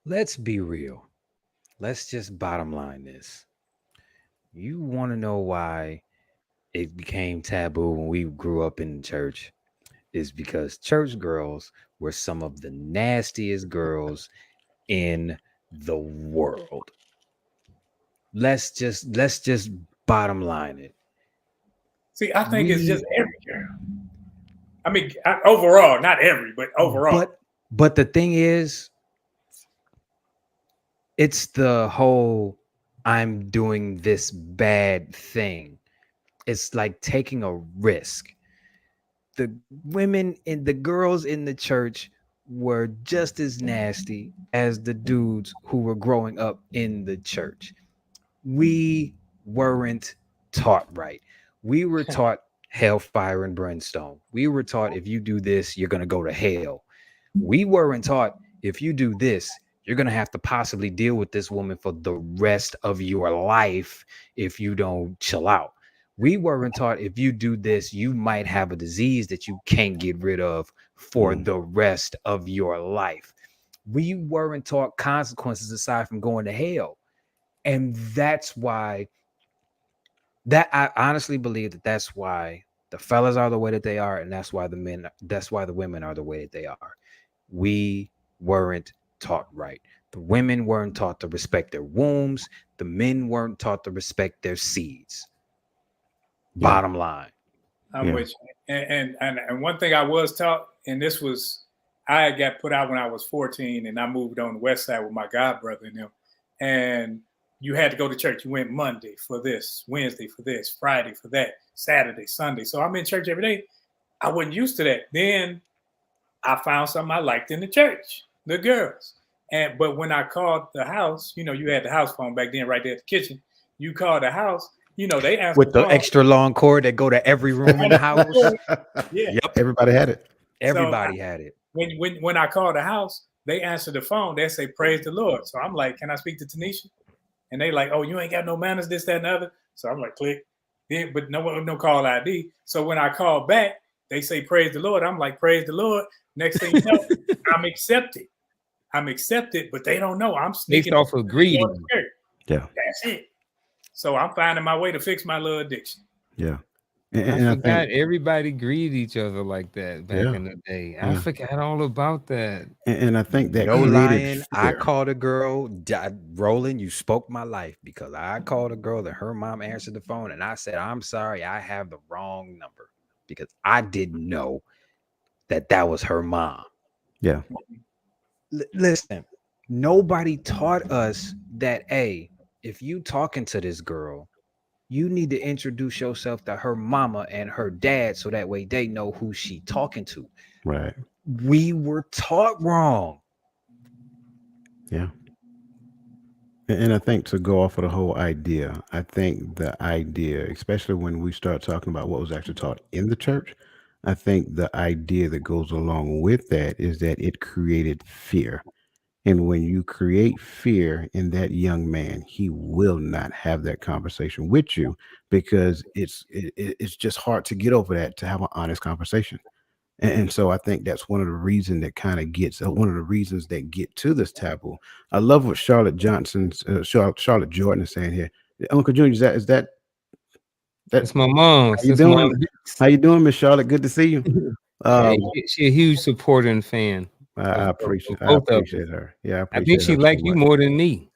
Speaker 4: Let's be real. Let's just bottom line this. You want to know why it became taboo when we grew up in the church? Is because church girls were some of the nastiest girls in the world. Let's just bottom line it.
Speaker 3: See, I think it's just
Speaker 4: We
Speaker 3: every girl. I mean, overall, not every, but overall.
Speaker 4: but the thing is, it's the whole I'm doing this bad thing. It's like taking a risk. The women and the girls in the church were just as nasty as the dudes who were growing up in the church. We weren't taught right. We were taught hellfire and brimstone. We were taught if you do this, you're going to go to hell. We weren't taught if you do this, you're going to have to possibly deal with this woman for the rest of your life if you don't chill out. We weren't taught if you do this, you might have a disease that you can't get rid of for
Speaker 1: Mm.
Speaker 4: the rest of your life. We weren't taught consequences aside from going to hell. And that's why that I honestly believe that that's why The fellas are the way that they are, and that's why the women are the way that they are. We weren't taught right. The women weren't taught to respect their wombs. The men weren't taught to respect their seeds.
Speaker 1: Yeah.
Speaker 4: Bottom line.
Speaker 3: I'm
Speaker 1: Yeah.
Speaker 3: with you. And one thing I was taught, and this was, I got put out when I was 14, and I moved on the west side with my god brother and them. And you had to go to church. You went Monday for this, Wednesday for this, Friday for that, Saturday, Sunday. So I'm in church every day. I wasn't used to that. Then I found something I liked in the church, the girls. But when I called the house, you know, you had the house phone back then right there at the kitchen. You called the house, you know, they answered
Speaker 4: With the
Speaker 3: phone.
Speaker 4: extra long cord that go to every room in the house.
Speaker 3: Yeah.
Speaker 4: Yep.
Speaker 1: Everybody had it.
Speaker 4: Everybody had it.
Speaker 3: When I call the house, they answer the phone. They say, "Praise the Lord." So I'm like, "Can I speak to Tanisha?" And they like, "Oh, you ain't got no manners, this, that, and the other." So I'm like, click. Yeah, but no call ID. So when I call back, they say, "Praise the Lord." I'm like, "Praise the Lord." Next thing you know, I'm accepted. But they don't know. I'm sneaking
Speaker 2: Based off of greeting.
Speaker 1: Yeah.
Speaker 3: That's it. So I'm finding my way to fix my little addiction.
Speaker 1: Yeah.
Speaker 2: I
Speaker 1: And
Speaker 2: forgot everybody greeted each other like that back
Speaker 1: Yeah.
Speaker 2: in the day.
Speaker 1: Yeah.
Speaker 2: I forgot all about that.
Speaker 1: and I think that
Speaker 4: No
Speaker 1: created
Speaker 4: lying. I
Speaker 1: fear.
Speaker 4: called a girl, Roland, you spoke my life, because I called a girl and her mom answered the phone and I said, "I'm sorry, I have the wrong number," because I didn't know that was her mom.
Speaker 1: Yeah.
Speaker 4: Listen, nobody taught us that, hey, if you talking to this girl, you need to introduce yourself to her mama and her dad so that way they know who she talking to.
Speaker 1: Right.
Speaker 4: We were taught wrong.
Speaker 1: Yeah. And I think, to go off of the whole idea, I think the idea, especially when we start talking about what was actually taught in the church, I think the idea that goes along with that is that it created fear. And when you create fear in that young man, he will not have that conversation with you, because it's just hard to get over that, to have an honest conversation. And so I think that's one of the reasons that kind of gets one of the reasons that get to this taboo. I love what Charlotte Jordan is saying here. Uncle Junior, is that
Speaker 2: That's my mom.
Speaker 1: how you
Speaker 2: That's Mom
Speaker 1: doing?
Speaker 2: Dukes.
Speaker 1: How you doing, Miss Charlotte? Good to see you.
Speaker 2: Hey, she a huge supporter and fan.
Speaker 1: I
Speaker 2: of
Speaker 1: appreciate
Speaker 2: both of them.
Speaker 1: her. Yeah, I
Speaker 2: I
Speaker 1: appreciate
Speaker 2: think she
Speaker 1: her
Speaker 2: like
Speaker 1: so
Speaker 2: you
Speaker 1: much.
Speaker 2: more than me.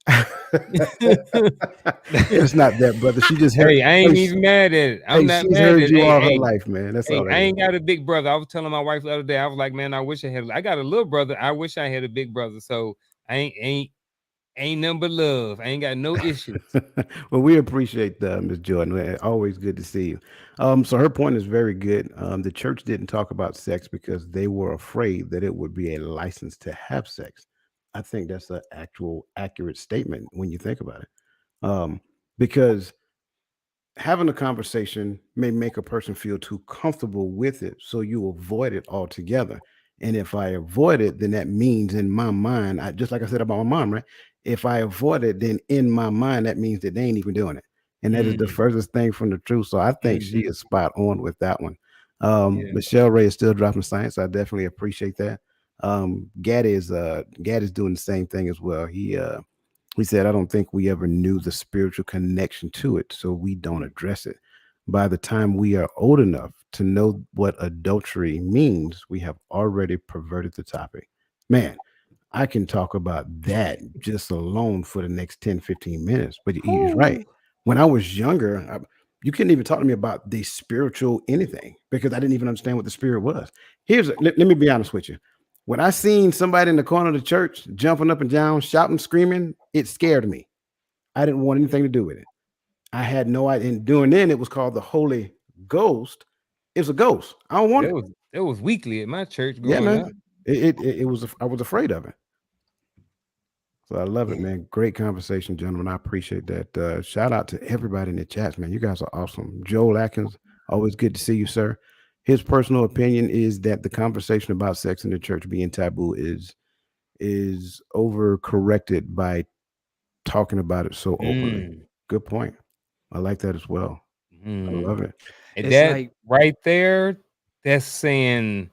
Speaker 1: It's not that, brother. She just heard.
Speaker 2: Hey, I ain't even mad at it. I'm not
Speaker 1: she's
Speaker 2: mad
Speaker 1: heard
Speaker 2: at it.
Speaker 1: you all her
Speaker 2: Hey,
Speaker 1: life, man. That's
Speaker 2: hey,
Speaker 1: all.
Speaker 2: I ain't got a big brother. I was telling my wife the other day, I was like, man, I wish I got a little brother. I wish I had a big brother. So I ain't nothing but love. I ain't got no issues.
Speaker 1: Well, we appreciate Miss Jordan. Always good to see you. So her point is very good. The church didn't talk about sex because they were afraid that it would be a license to have sex. I think that's an actual accurate statement when you think about it. Because having a conversation may make a person feel too comfortable with it, so you avoid it altogether. And if I avoid it, then that means in my mind, just like I said about my mom, right? If I avoid it, then in my mind, that means that they ain't even doing it. And that is the furthest thing from the truth. So I think she is spot on with that one.
Speaker 2: Yeah.
Speaker 1: Michelle Ray is still dropping science. I definitely appreciate that. Gad is doing the same thing as well. He said, "I don't think we ever knew the spiritual connection to it, so we don't address it. By the time we are old enough to know what adultery means, we have already perverted the topic." Man, I can talk about that just alone for the next 10, 15 minutes. But he's right. When I was younger, you couldn't even talk to me about the spiritual anything, because I didn't even understand what the spirit was. Let me be honest with you. When I seen somebody in the corner of the church jumping up and down, shouting, screaming, it scared me. I didn't want anything to do with it. I had no idea. And doing then, it was called the Holy Ghost. It was a ghost. I don't want it.
Speaker 2: It was weekly at my church
Speaker 1: Yeah,
Speaker 2: growing up.
Speaker 1: man. It was. I was afraid of it. So I love it, man. Great conversation, gentlemen. I appreciate that. Shout out to everybody in the chats, man. You guys are awesome. Joel Atkins, always good to see you, sir. His personal opinion is that the conversation about sex in the church being taboo is overcorrected by talking about it so openly. Good point. I like that as well. I love it.
Speaker 2: And
Speaker 4: It's
Speaker 2: that
Speaker 4: like,
Speaker 2: right there, that's saying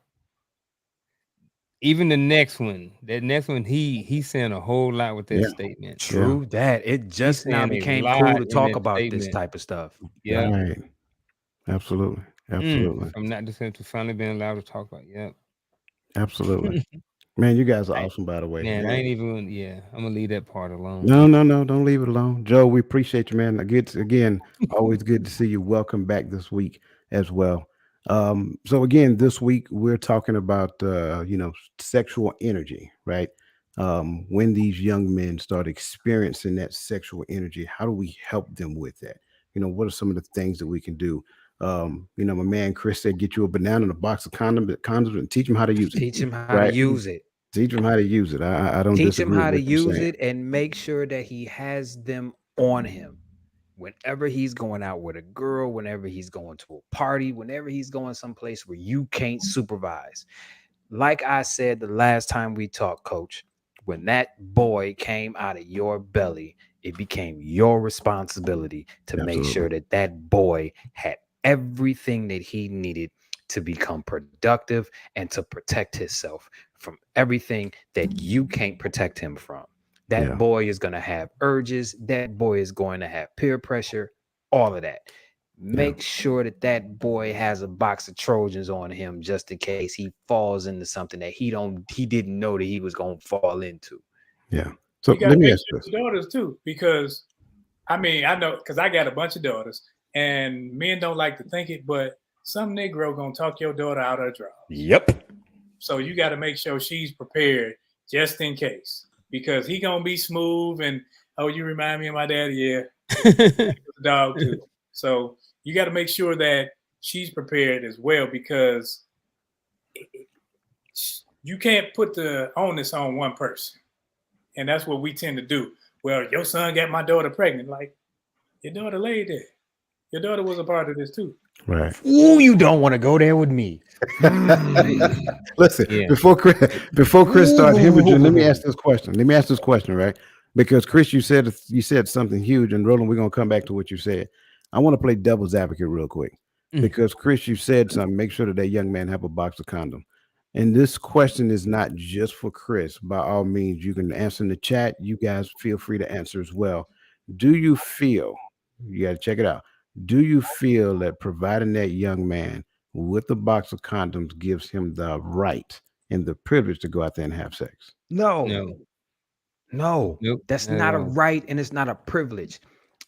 Speaker 2: even the next one, he's saying a whole lot with that
Speaker 1: Yeah.
Speaker 2: statement.
Speaker 4: true that. It just now
Speaker 2: saying a
Speaker 4: became
Speaker 2: lot
Speaker 4: cool to
Speaker 2: in
Speaker 4: talk
Speaker 2: that
Speaker 4: about this
Speaker 2: statement.
Speaker 4: type of stuff.
Speaker 2: Yeah.
Speaker 1: Right. Absolutely. Absolutely.
Speaker 2: From not just to finally being allowed to talk about. Yep.
Speaker 1: Absolutely. Man, you guys are
Speaker 2: I,
Speaker 1: awesome, by the way.
Speaker 2: man, I ain't even. Yeah, I'm gonna leave that part alone.
Speaker 1: No. Don't leave it alone. Joe, we appreciate you, man. Again, always good to see you. Welcome back this week as well. So again, this week we're talking about sexual energy, right? When these young men start experiencing that sexual energy, how do we help them with that? What are some of the things that we can do? My man Chris said, get you a banana and a box of condoms and teach them how to use it,
Speaker 4: Teach him how to
Speaker 1: right?
Speaker 4: use it.
Speaker 1: Teach them how to use it. I don't
Speaker 4: Teach him
Speaker 1: disagree with
Speaker 4: how to
Speaker 1: what you're
Speaker 4: use
Speaker 1: saying.
Speaker 4: it and make sure that he has them on him. Whenever he's going out with a girl, whenever he's going to a party, whenever he's going someplace where you can't supervise. Like I said the last time we talked, coach, when that boy came out of your belly, it became your responsibility to make
Speaker 1: Absolutely.
Speaker 4: sure that that boy had everything that he needed to become productive and to protect himself from everything that you can't protect him from. That
Speaker 1: Yeah.
Speaker 4: boy is going to have urges. That boy is going to have peer pressure, all of that.
Speaker 1: Yeah.
Speaker 4: Make sure that that boy has a box of Trojans on him just in case he falls into something that he didn't know that he was going to fall into.
Speaker 1: Yeah. So
Speaker 3: You got
Speaker 1: let
Speaker 3: to
Speaker 1: me
Speaker 3: make
Speaker 1: ask
Speaker 3: sure
Speaker 1: this.
Speaker 3: your daughters too, because I mean, I know because I got a bunch of daughters, and men don't like to think it, but some Negro gonna talk your daughter out of her drawers.
Speaker 4: Yep.
Speaker 3: So you got to make sure she's prepared just in case, because he gonna be smooth and oh, you remind me of my daddy, yeah, he was a dog too. So you got to make sure that she's prepared as well, because you can't put the onus on one person, and that's what we tend to do. Well, your son got my daughter pregnant, like your daughter laid there. Your daughter was a part of this too.
Speaker 1: Right.
Speaker 4: Ooh, you don't want to go there with me.
Speaker 1: Listen,
Speaker 2: Yeah.
Speaker 1: before Chris started hemorrhaging, let me
Speaker 4: Ooh.
Speaker 1: ask this question. Let me ask this question, right? Because Chris, you said something huge, and Roland, we're gonna come back to what you said. I want to play devil's advocate real quick because Chris, you said something. Make sure that that young man have a box of condoms. And this question is not just for Chris. By all means, you can answer in the chat. You guys feel free to answer as well. Do you feel? You got to check it out. Do you feel that providing that young man with a box of condoms gives him the right and the privilege to go out there and have sex?
Speaker 4: No,
Speaker 2: No.
Speaker 4: no,
Speaker 2: Nope.
Speaker 4: that's
Speaker 2: Not at
Speaker 4: not a
Speaker 2: all.
Speaker 4: right and it's not a privilege.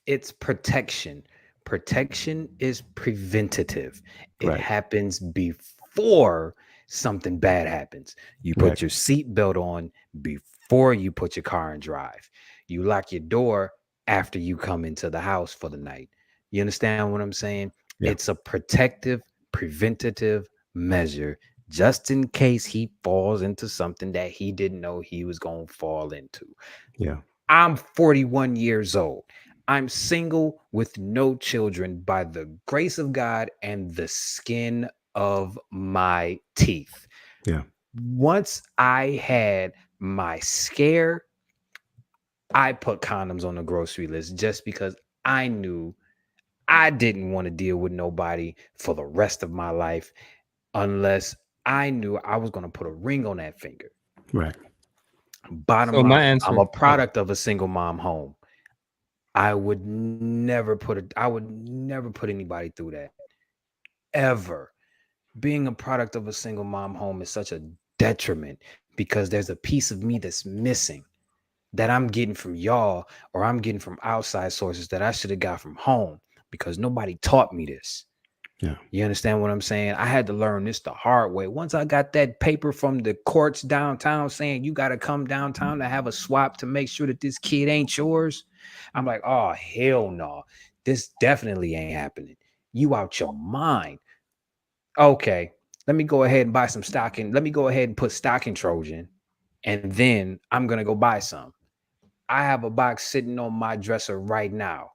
Speaker 4: It's protection. Protection is preventative. It
Speaker 1: Right.
Speaker 4: happens before something bad happens. You
Speaker 1: Right.
Speaker 4: put your seatbelt on before you put your car in drive. You lock your door after you come into the house for the night. You understand what I'm saying?
Speaker 1: Yeah.
Speaker 4: It's a protective, preventative measure just in case he falls into something that he didn't know he was going to fall into.
Speaker 1: Yeah.
Speaker 4: I'm 41 years old. I'm single with no children by the grace of God and the skin of my teeth.
Speaker 1: Yeah.
Speaker 4: Once I had my scare, I put condoms on the grocery list just because I knew I didn't want to deal with nobody for the rest of my life unless I knew I was going to put a ring on that finger.
Speaker 1: Right.
Speaker 4: Bottom
Speaker 2: So my
Speaker 4: line, I'm
Speaker 2: answer.
Speaker 4: a product of a single mom home. I would never put anybody through that ever. Being a product of a single mom home is such a detriment because there's a piece of me that's missing that I'm getting from y'all or I'm getting from outside sources that I should have got from home because nobody taught me this.
Speaker 1: Yeah.
Speaker 4: You understand what I'm saying? I had to learn this the hard way. Once I got that paper from the courts downtown saying you got to come downtown to have a swap to make sure that this kid ain't yours, I'm like, oh, hell no. This definitely ain't happening. You out your mind. Okay, let me go ahead and buy some stocking. Let me go ahead and put stocking Trojan, and then I'm going to go buy some. I have a box sitting on my dresser right now.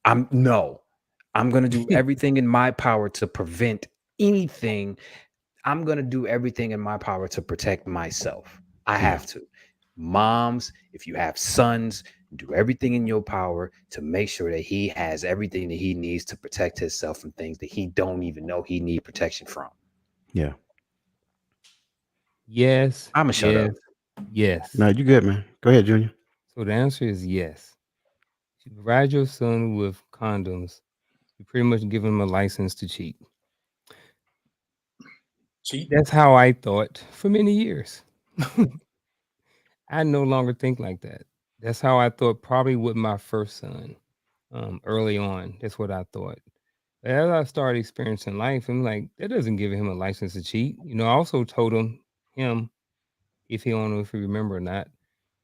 Speaker 4: I'm going to do everything in my power to prevent anything. I'm going to do everything in my power to protect myself. I
Speaker 1: Yeah.
Speaker 4: have to. Moms, if you have sons, do everything in your power to make sure that he has everything that he needs to protect himself from things that he don't even know he need protection from.
Speaker 1: Yeah.
Speaker 2: Yes.
Speaker 4: I'ma shut up.
Speaker 2: Yes.
Speaker 1: No, you good, man. Go ahead, Junior.
Speaker 2: So the answer is yes. If you provide your son with condoms, You pretty much give them a license to cheat.
Speaker 3: Cheat.
Speaker 2: That's how I thought for many years. I no longer think like that. That's how I thought probably with my first son. Early on, that's what I thought. As I started experiencing life, I'm like, that doesn't give him a license to cheat. I also told him, if he don't know if he remember or not,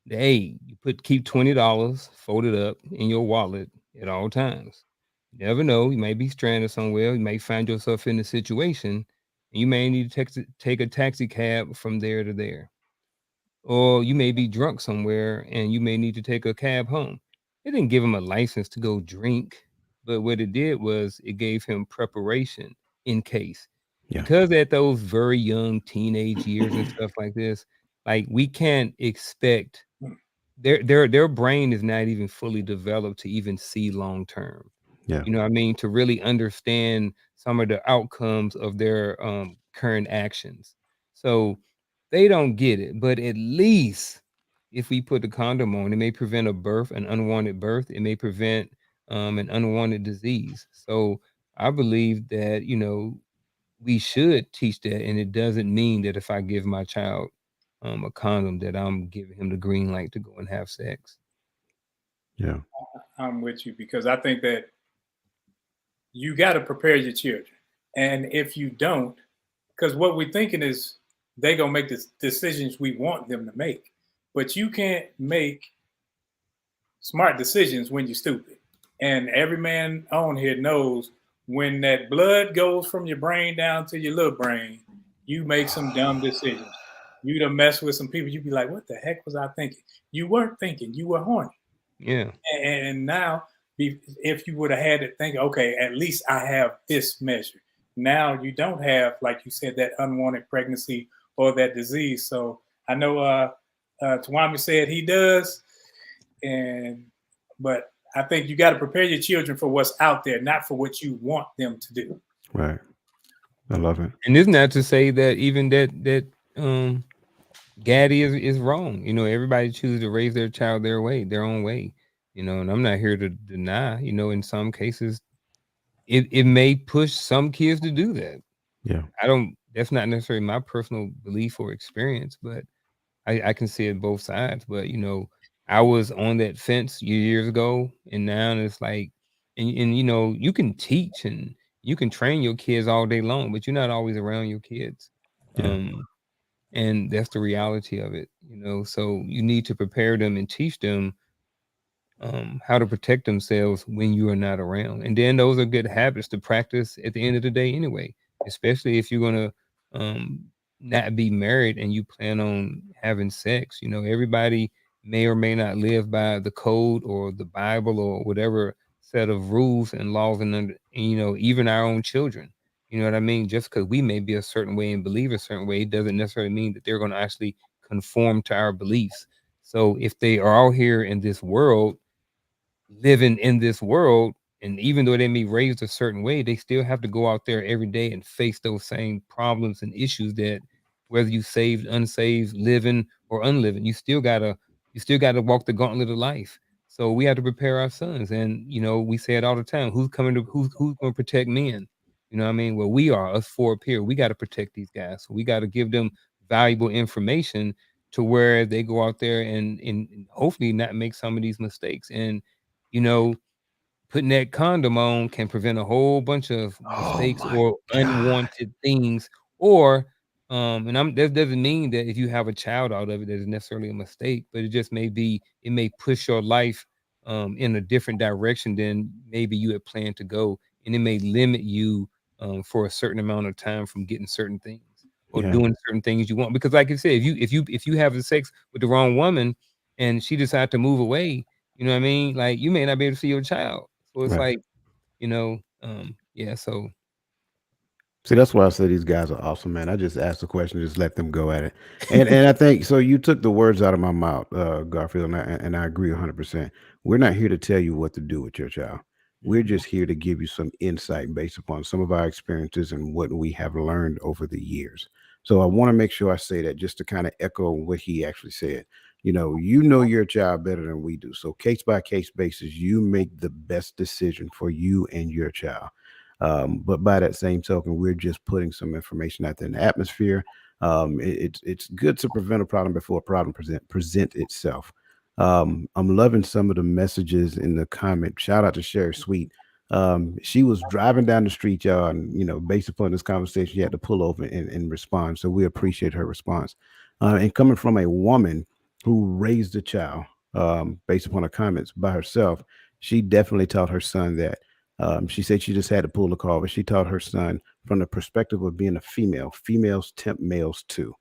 Speaker 2: that, hey, keep $20 folded up in your wallet at all times. You never know, you may be stranded somewhere, you may find yourself in a situation, and you may need to take a taxi cab from there to there. Or you may be drunk somewhere and you may need to take a cab home. It didn't give him a license to go drink, but what it did was it gave him preparation in case.
Speaker 1: Yeah.
Speaker 2: Because at those very young teenage years and stuff like this, like we can't expect their brain is not even fully developed to even see long term.
Speaker 1: Yeah.
Speaker 2: You know what I mean? To really understand some of the outcomes of their current actions. So they don't get it. But at least if we put the condom on, it may prevent a birth, an unwanted birth. It may prevent an unwanted disease. So I believe that, we should teach that. And it doesn't mean that if I give my child a condom that I'm giving him the green light to go and have sex.
Speaker 1: Yeah.
Speaker 3: I'm with you because I think that you got to prepare your children. And if you don't, because what we're thinking is they going to make the decisions we want them to make. But you can't make smart decisions when you're stupid. And every man on here knows when that blood goes from your brain down to your little brain, you make some dumb decisions. You done mess with some people, you be like, what the heck was I thinking? You weren't thinking, you were horny.
Speaker 2: Yeah.
Speaker 3: And now, if you would have had to think, okay, at least I have this measure. Now you don't have, like you said, that unwanted pregnancy or that disease. So I know Tawami said he does, but I think you got to prepare your children for what's out there, not for what you want them to do.
Speaker 1: Right. I love it.
Speaker 2: And it's not to say that even that Gaddy is wrong. Everybody chooses to raise their child their own way. And I'm not here to deny, in some cases it may push some kids to do that.
Speaker 1: Yeah.
Speaker 2: That's not necessarily my personal belief or experience, but I can see it both sides. But I was on that fence years ago, and now it's like, and you can teach and you can train your kids all day long, but you're not always around your kids.
Speaker 1: Yeah.
Speaker 2: And that's the reality of it. So you need to prepare them and teach them how to protect themselves when you are not around. And then those are good habits to practice at the end of the day anyway, especially if you're going to not be married and you plan on having sex. Everybody may or may not live by the code or the Bible or whatever set of rules and laws, and even our own children. You know what I mean? Just because we may be a certain way and believe a certain way doesn't necessarily mean that they're going to actually conform to our beliefs. So if they are all here in this world, living in this world, and even though they may raised a certain way, they still have to go out there every day and face those same problems and issues that whether you saved, unsaved, living or unliving, you still gotta walk the gauntlet of life. So we have to prepare our sons. And we say it all the time, who's going to protect men? You know what I mean? Well, we are, us four up here, we got to protect these guys. So we got to give them valuable information to where they go out there and hopefully not make some of these mistakes. And putting that condom on can prevent a whole bunch of mistakes or unwanted things. Or that doesn't mean that if you have a child out of it, that is necessarily a mistake, but it may push your life in a different direction than maybe you had planned to go, and it may limit you for a certain amount of time from getting certain things or doing certain things you want. Because like I said, if you have the sex with the wrong woman and she decides to move away, you know what I mean? Like you may not be able to see your child. So it's
Speaker 1: Right.
Speaker 2: like, yeah. So
Speaker 1: See, that's why I say these guys are awesome, man. I just asked the question, just let them go at it. And I think so. You took the words out of my mouth, Garfield, and I agree 100%. We're not here to tell you what to do with your child. We're just here to give you some insight based upon some of our experiences and what we have learned over the years. So I want to make sure I say that just to kind of echo what he actually said. You know your child better than we do. So case by case basis, you make the best decision for you and your child. But by that same token, we're just putting some information out there in the atmosphere. It's good to prevent a problem before a problem present itself. I'm loving some of the messages in the comment. Shout out to Sherry Sweet. She was driving down the street, y'all, and based upon this conversation, she had to pull over and respond. So we appreciate her response. And coming from a woman who raised a child, based upon her comments by herself, she definitely taught her son that. She said she just had to pull the call, but she taught her son from the perspective of being a female. Females tempt males too.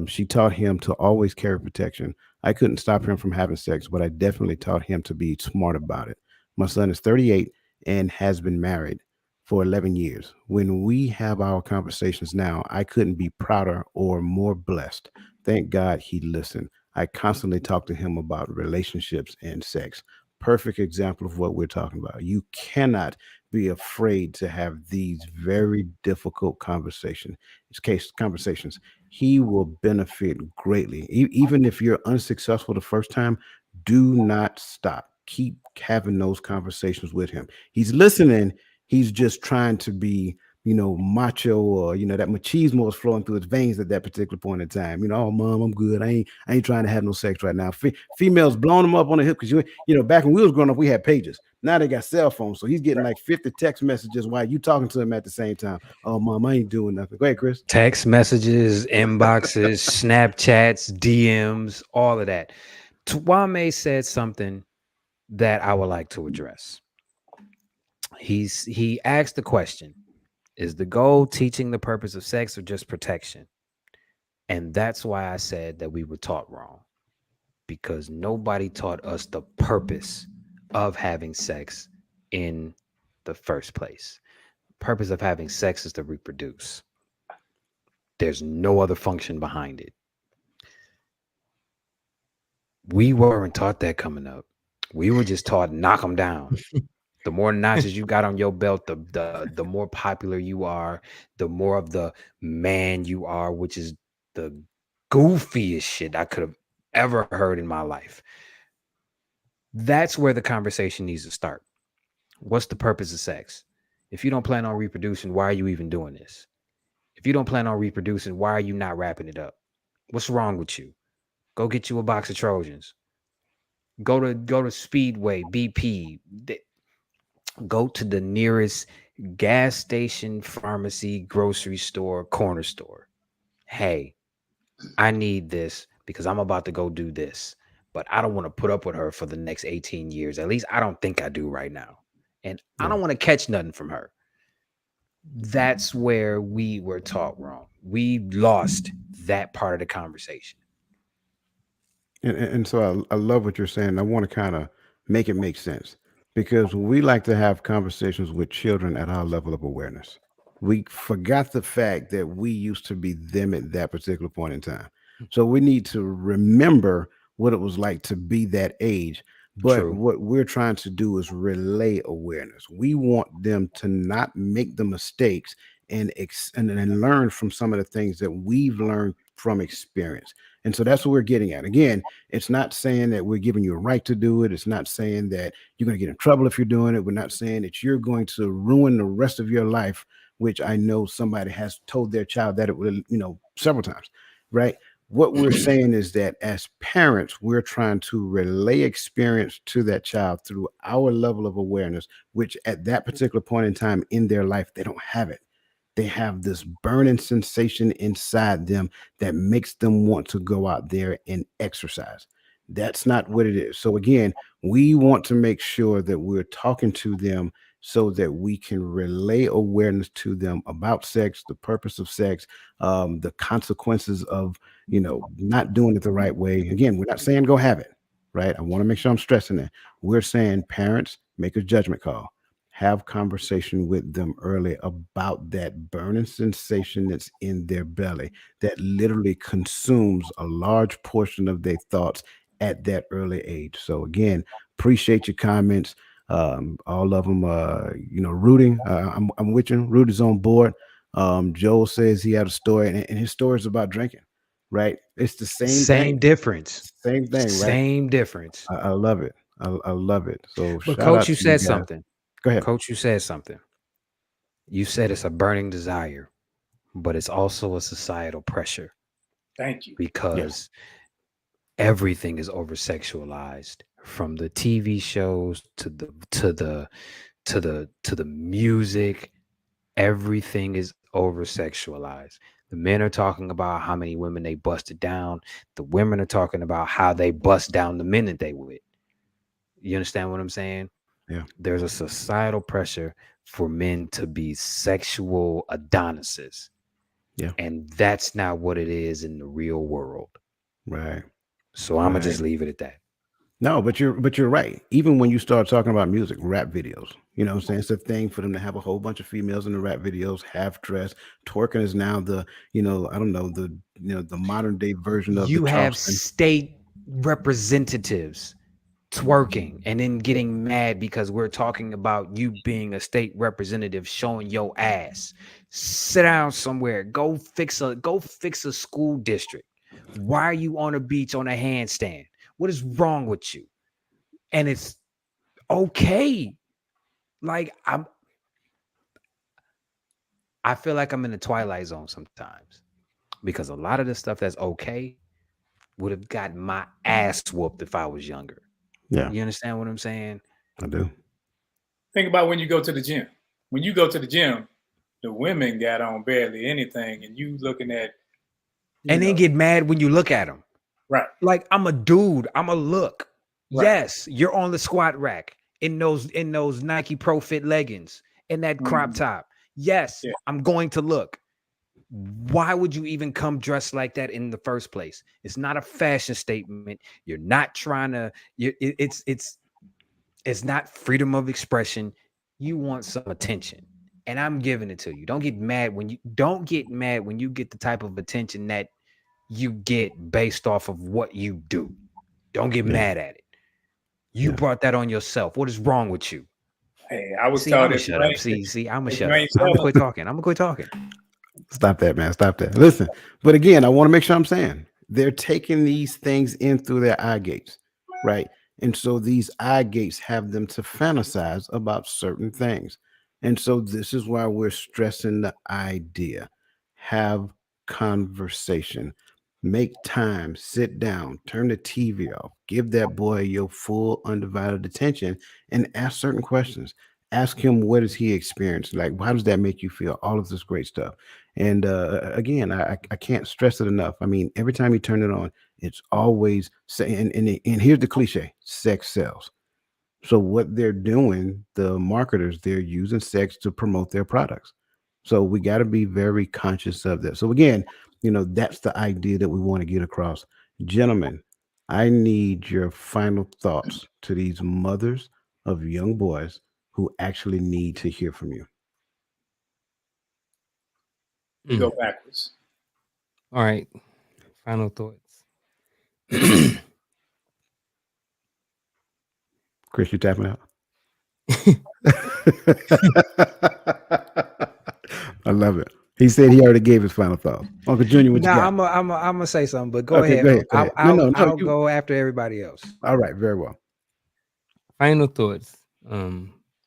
Speaker 1: She taught him to always carry protection. I couldn't stop him from having sex, but I definitely taught him to be smart about it. My son is 38 and has been married for 11 years. When we have our conversations now, I couldn't be prouder or more blessed. Thank God he listened. I constantly talk to him about relationships and sex. Perfect example of what we're talking about. You cannot be afraid to have these very difficult conversations. He will benefit greatly. Even if you're unsuccessful the first time, do not stop. Keep having those conversations with him. He's listening. He's just trying to be, macho, or that machismo is flowing through his veins at that particular point in time. Oh, mom, I'm good. I ain't trying to have no sex right now. Females blowing him up on the hip because back when we was growing up, we had pages. Now they got cell phones, so he's getting like 50 text messages while you talking to him at the same time. Oh, mom, I ain't doing nothing. Go ahead, Chris.
Speaker 4: Text messages, inboxes, Snapchats, DMs, all of that. Twame said something that I would like to address. He asked the question, is the goal teaching the purpose of sex or just protection? And that's why I said that we were taught wrong, because nobody taught us the purpose of having sex in the first place. The purpose of having sex is to reproduce. There's no other function behind it. We weren't taught that coming up. We were just taught knock them down. The more notches you got on your belt, the more popular you are, the more of the man you are, which is the goofiest shit I could have ever heard in my life. That's where the conversation needs to start. What's the purpose of sex? If you don't plan on reproducing, why are you even doing this? If you don't plan on reproducing, why are you not wrapping it up? What's wrong with you? Go get you a box of Trojans. Go to Speedway, BP. Go to the nearest gas station, pharmacy, grocery store, corner store. Hey, I need this because I'm about to go do this, but I don't want to put up with her for the next 18 years. At least I don't think I do right now. And I don't want to catch nothing from her. That's where we were taught wrong. We lost that part of the conversation.
Speaker 1: And so I love what you're saying. I want to kind of make it make sense, because we like to have conversations with children at our level of awareness. We forgot the fact that we used to be them at that particular point in time. So we need to remember what it was like to be that age. But
Speaker 4: True.
Speaker 1: what we're trying to do is relay awareness. We want them to not make the mistakes and learn from some of the things that we've learned from experience. And so that's what we're getting at. Again, it's not saying that we're giving you a right to do it. It's not saying that you're going to get in trouble if you're doing it. We're not saying that you're going to ruin the rest of your life, which I know somebody has told their child that it will, several times, right? What we're saying is that as parents, we're trying to relay experience to that child through our level of awareness, which at that particular point in time in their life, they don't have it. They have this burning sensation inside them that makes them want to go out there and exercise. That's not what it is. So again, we want to make sure that we're talking to them so that we can relay awareness to them about sex, the purpose of sex, the consequences of, not doing it the right way. Again, we're not saying go have it, right? I want to make sure I'm stressing that. We're saying parents, make a judgment call. Have conversation with them early about that burning sensation that's in their belly that literally consumes a large portion of their thoughts at that early age. So again, appreciate your comments. All of them, rooting. I'm with you. Root is on board. Joel says he had a story, and his story is about drinking. right? It's the same
Speaker 4: Same
Speaker 1: thing.
Speaker 4: difference.
Speaker 1: Same thing, right?
Speaker 4: Same difference.
Speaker 1: I love it. I love it. So
Speaker 4: But
Speaker 1: shout
Speaker 4: coach,
Speaker 1: out
Speaker 4: you
Speaker 1: to you
Speaker 4: said
Speaker 1: guys.
Speaker 4: something.
Speaker 1: Go ahead.
Speaker 4: Coach, you said something. You said it's a burning desire, but it's also a societal pressure
Speaker 3: Thank you.
Speaker 1: Yeah.
Speaker 4: because everything is over sexualized, from the TV shows to the music. Everything is over sexualized. The men are talking about how many women they busted down. The women are talking about how they bust down the men that they with. You understand what I'm saying?
Speaker 1: Yeah.
Speaker 4: There's a societal pressure for men to be sexual Adonises.
Speaker 1: Yeah.
Speaker 4: And that's not what it is in the real world.
Speaker 1: Right.
Speaker 4: So I'm gonna
Speaker 1: Right.
Speaker 4: just leave it at that.
Speaker 1: No, but you're right. Even when you start talking about music, rap videos, you know what I'm saying? It's a thing for them to have a whole bunch of females in the rap videos, half dressed. Twerking is now I don't know, the modern day version of the
Speaker 4: You have
Speaker 1: Charleston.
Speaker 4: state representatives twerking and then getting mad because we're talking about you being a state representative showing your ass. Sit down somewhere. Go fix a school district. Why are you on a beach on a handstand? What is wrong with you? And it's okay. Like I feel like I'm in the twilight zone sometimes because a lot of the stuff that's okay would have gotten my ass whooped if I was younger.
Speaker 1: Yeah,
Speaker 4: You understand what I'm saying?
Speaker 1: I do.
Speaker 3: Think about when you go to the gym. When you go to the gym, the women got on barely anything, and you looking at,
Speaker 4: And then get mad when you look at them.
Speaker 3: right,
Speaker 4: Like, I'm a dude. I'm a look.
Speaker 3: right.
Speaker 4: Yes, you're on the squat rack in those Nike Pro Fit leggings, in that crop top. Yes,
Speaker 3: Yeah.
Speaker 4: I'm going to look. Why would you even come dressed like that in the first place? It's not a fashion statement. You're not trying to. It's not freedom of expression. You want some attention, and I'm giving it to you. Don't get mad when you get the type of attention that you get based off of what you do. Don't get
Speaker 1: Yeah.
Speaker 4: mad at it. You
Speaker 1: Yeah.
Speaker 4: brought that on yourself. What is wrong with you?
Speaker 3: Hey, I was
Speaker 4: See,
Speaker 3: taught
Speaker 4: I'm gonna
Speaker 3: if
Speaker 4: shut
Speaker 3: you
Speaker 4: up.
Speaker 3: ain't,
Speaker 4: See, I'm gonna
Speaker 3: if
Speaker 4: shut
Speaker 3: you
Speaker 4: up.
Speaker 3: ain't
Speaker 4: I'm gonna
Speaker 3: selling,
Speaker 4: quit talking. I'm gonna quit talking.
Speaker 1: Stop that, man. Stop that. Listen, but again, I want to make sure I'm saying they're taking these things in through their eye gates, right? And so these eye gates have them to fantasize about certain things. And so this is why we're stressing the idea. Have conversation. Make time, sit down, turn the TV off, give that boy your full undivided attention and ask certain questions. Ask him what has he experienced? Like, how does that make you feel? All of this great stuff. And again, I can't stress it enough. I mean, every time you turn it on, it's always saying, and here's the cliche: sex sells. So what they're doing, the marketers, they're using sex to promote their products. So we got to be very conscious of that. So again, that's the idea that we want to get across. Gentlemen, I need your final thoughts to these mothers of young boys who actually need to hear from you.
Speaker 3: we go backwards.
Speaker 2: All right. Final thoughts.
Speaker 1: Chris, you tapping out? I love it. He said he already gave his final thoughts. Uncle Junior, what you
Speaker 4: Now
Speaker 1: got?
Speaker 4: I'm gonna say something, but go
Speaker 1: Okay,
Speaker 4: ahead.
Speaker 1: go ahead. Go
Speaker 4: I'll
Speaker 1: ahead. No,
Speaker 4: I'll
Speaker 1: you.
Speaker 4: go after everybody else.
Speaker 1: All right, very well.
Speaker 2: Final thoughts.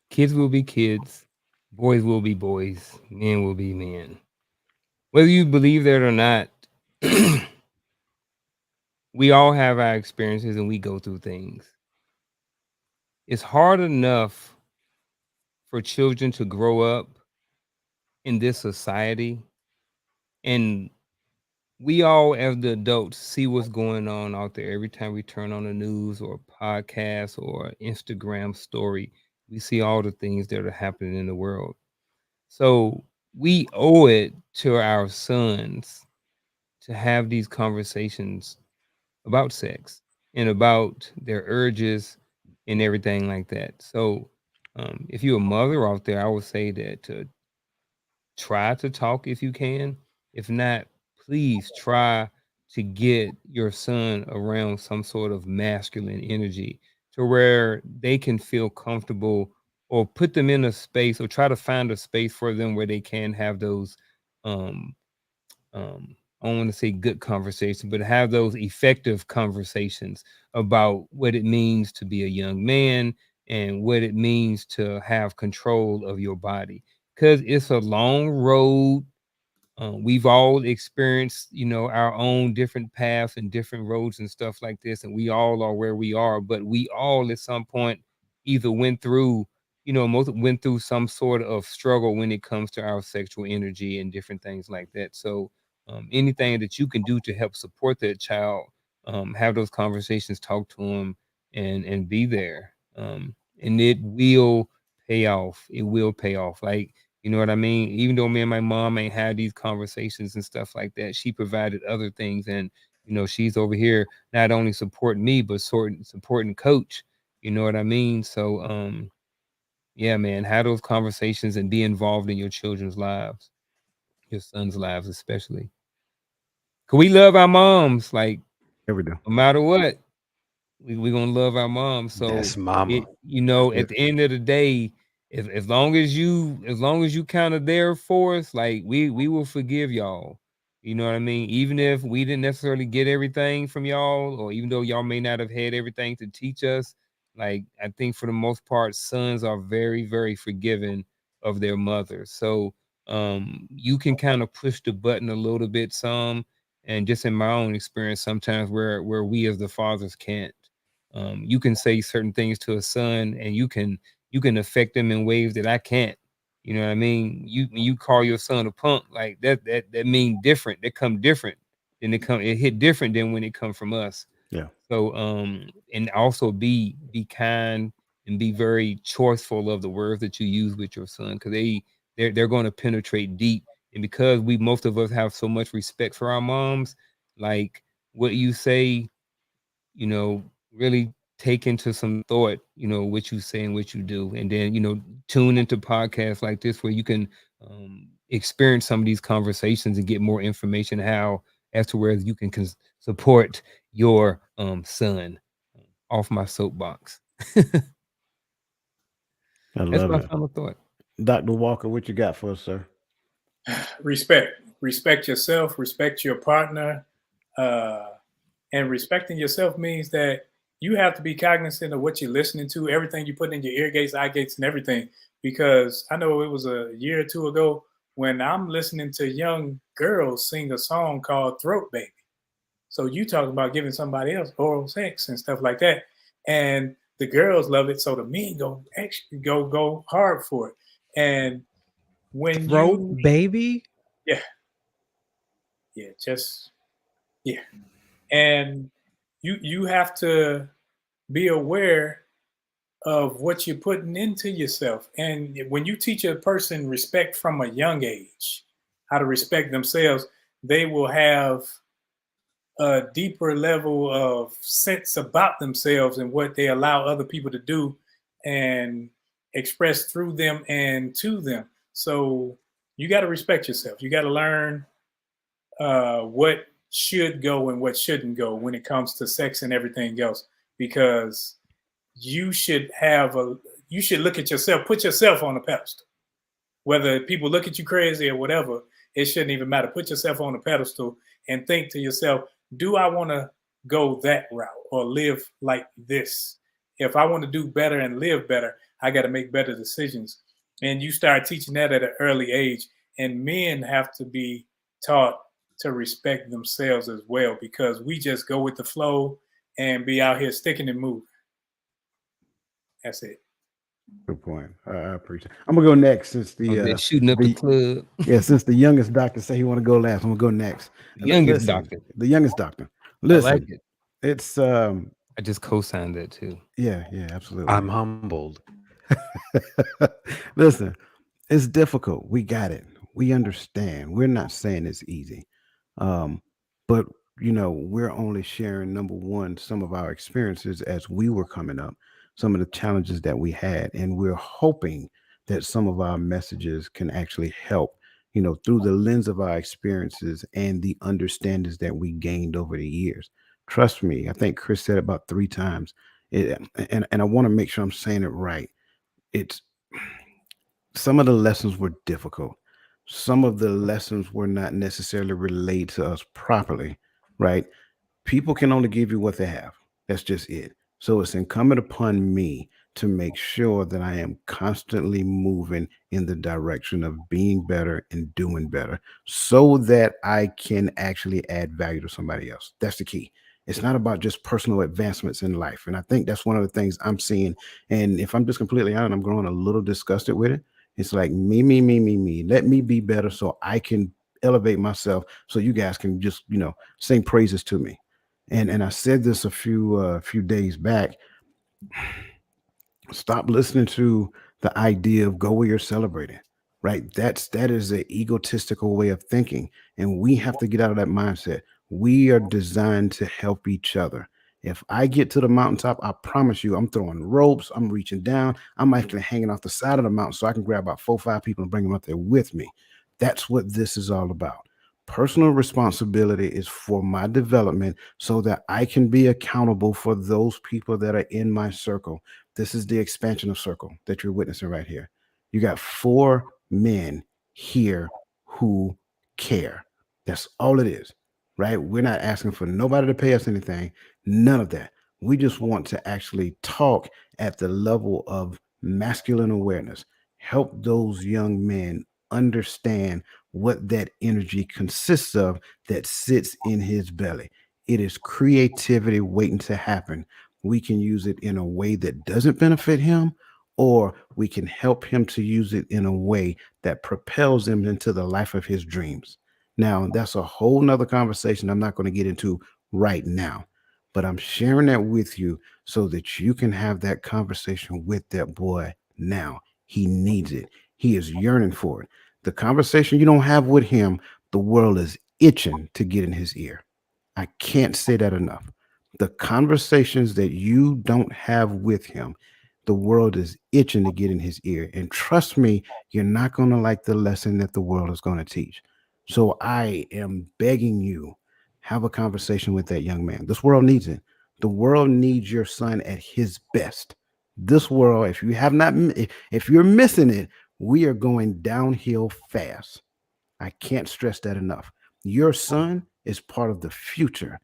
Speaker 2: Kids will be kids, boys will be boys, men will be men. Whether you believe that or not, we all have our experiences and we go through things. It's hard enough for children to grow up in this society, and we all, as the adults, see what's going on out there every time we turn on the news or a podcast or Instagram story. We see all the things that are happening in the world. So we owe it to our sons to have these conversations about sex and about their urges and everything like that. So if you're a mother out there, I would say that to try to talk if you can. If not, please try to get your son around some sort of masculine energy to where they can feel comfortable, or put them in a space, or try to find a space for them where they can have those um I don't want to say good conversation, but have those effective conversations about what it means to be a young man and what it means to have control of your body. Because it's a long road. We've all experienced, our own different paths and different roads and stuff like this, and we all are where we are. But we all, at some point, either went through, most went through some sort of struggle when it comes to our sexual energy and different things like that. So, anything that you can do to help support that child, have those conversations, talk to them, and be there, and it will pay off. It will pay off. Like, you know what I mean? Even though me and my mom ain't had these conversations and stuff like that, she provided other things. And, she's over here not only supporting me, but supporting coach. You know what I mean? So, yeah, man, have those conversations and be involved in your children's lives, your son's lives, especially. Cause we love our moms, like,
Speaker 1: Every day.
Speaker 2: no matter what, we gonna love our moms. So
Speaker 4: That's mama.
Speaker 2: at the end of the day, as long as you kind of there for us, like we will forgive y'all. You know what I mean? Even if we didn't necessarily get everything from y'all, or even though y'all may not have had everything to teach us, like I think for the most part, sons are very, very forgiving of their mothers. So you can kind of push the button a little bit some, and just in my own experience, sometimes where we as the fathers can't. You can say certain things to a son, and you can affect them in ways that I can't. You know what I mean? You call your son a punk, like that mean different. They come different. It hit different than when it come from us.
Speaker 1: Yeah.
Speaker 2: So and also be kind and be very choiceful of the words that you use with your son, because they're going to penetrate deep. And because most of us have so much respect for our moms, like what you say, really take into some thought, what you say and what you do. And then, tune into podcasts like this where you can experience some of these conversations and get more information as to where you can support your son. Off my soapbox.
Speaker 1: I
Speaker 2: That's
Speaker 1: love
Speaker 2: my
Speaker 1: it.
Speaker 2: final thought.
Speaker 1: Dr. Walker, what you got for us, sir?
Speaker 3: Respect yourself, respect your partner, and respecting yourself means that you have to be cognizant of what you're listening to, everything you put in your ear gates, eye gates, and everything. Because I know it was a year or two ago when I'm listening to young girls sing a song called "Throat Baby." So you talking about giving somebody else oral sex and stuff like that, and the girls love it, so the men go actually go hard for it. And when
Speaker 4: Throat
Speaker 3: you,
Speaker 4: baby?
Speaker 3: yeah, yeah, just yeah, and you have to be aware of what you're putting into yourself. And when you teach a person respect from a young age, how to respect themselves, they will have a deeper level of sense about themselves and what they allow other people to do and express through them and to them. So you got to respect yourself. You got to learn what should go and what shouldn't go when it comes to sex and everything else, because you should you should look at yourself, put yourself on a pedestal. Whether people look at you crazy or whatever, it shouldn't even matter. Put yourself on a pedestal and think to yourself, do I want to go that route or live like this? If I want to do better and live better, I got to make better decisions. And you start teaching that at an early age. And men have to be taught to respect themselves as well, because we just go with the flow and be out here sticking and moving. That's it.
Speaker 1: Good point. I appreciate it. I'm gonna go next since
Speaker 2: They're shooting up the club.
Speaker 1: since the youngest doctor say he want to go last. I'm gonna go next.
Speaker 2: Youngest doctor.
Speaker 1: The youngest doctor.
Speaker 2: I
Speaker 1: Listen,
Speaker 2: like it.
Speaker 1: it's
Speaker 2: I just co-signed that too.
Speaker 1: yeah, absolutely.
Speaker 4: I'm humbled.
Speaker 1: Listen, it's difficult. We got it. We understand. We're not saying it's easy. But we're only sharing, number one, some of our experiences as we were coming up, some of the challenges that we had, and we're hoping that some of our messages can actually help, through the lens of our experiences and the understandings that we gained over the years. Trust me, I think Chris said it about 3 times. And I want to make sure I'm saying it right. It's some of the lessons were difficult. some of the lessons were not necessarily relayed to us properly, right? People can only give you what they have. That's just it. So it's incumbent upon me to make sure that I am constantly moving in the direction of being better and doing better so that I can actually add value to somebody else. That's the key. It's not about just personal advancements in life. And I think that's one of the things I'm seeing. And if I'm just completely honest, I'm growing a little disgusted with it. It's like me, me, me, me, me. Let me be better so I can elevate myself so you guys can just, sing praises to me. And I said this a few days back. Stop listening to the idea of go where you're celebrating, right? That is an egotistical way of thinking, and we have to get out of that mindset. We are designed to help each other. If I get to the mountaintop, I promise you, I'm throwing ropes, I'm reaching down, I'm actually hanging off the side of the mountain so I can grab about 4 or 5 people and bring them up there with me. That's what this is all about. Personal responsibility is for my development so that I can be accountable for those people that are in my circle. This is the expansion of circle that you're witnessing right here. You got 4 men here who care. That's all it is, right? We're not asking for nobody to pay us anything, none of that. We just want to actually talk at the level of masculine awareness, help those young men understand what that energy consists of that sits in his belly. It is creativity waiting to happen. We can use it in a way that doesn't benefit him, or we can help him to use it in a way that propels him into the life of his dreams. Now, that's a whole nother conversation I'm not going to get into right now, but I'm sharing that with you so that you can have that conversation with that boy now. He needs it. He is yearning for it. The conversation you don't have with him, the world is itching to get in his ear. I can't say that enough. The conversations that you don't have with him, the world is itching to get in his ear. And trust me, you're not going to like the lesson that the world is going to teach. So I am begging you, have a conversation with that young man. This world needs it. The world needs your son at his best. This world, if you have not, if you're missing it, we are going downhill fast. I can't stress that enough. Your son is part of the future,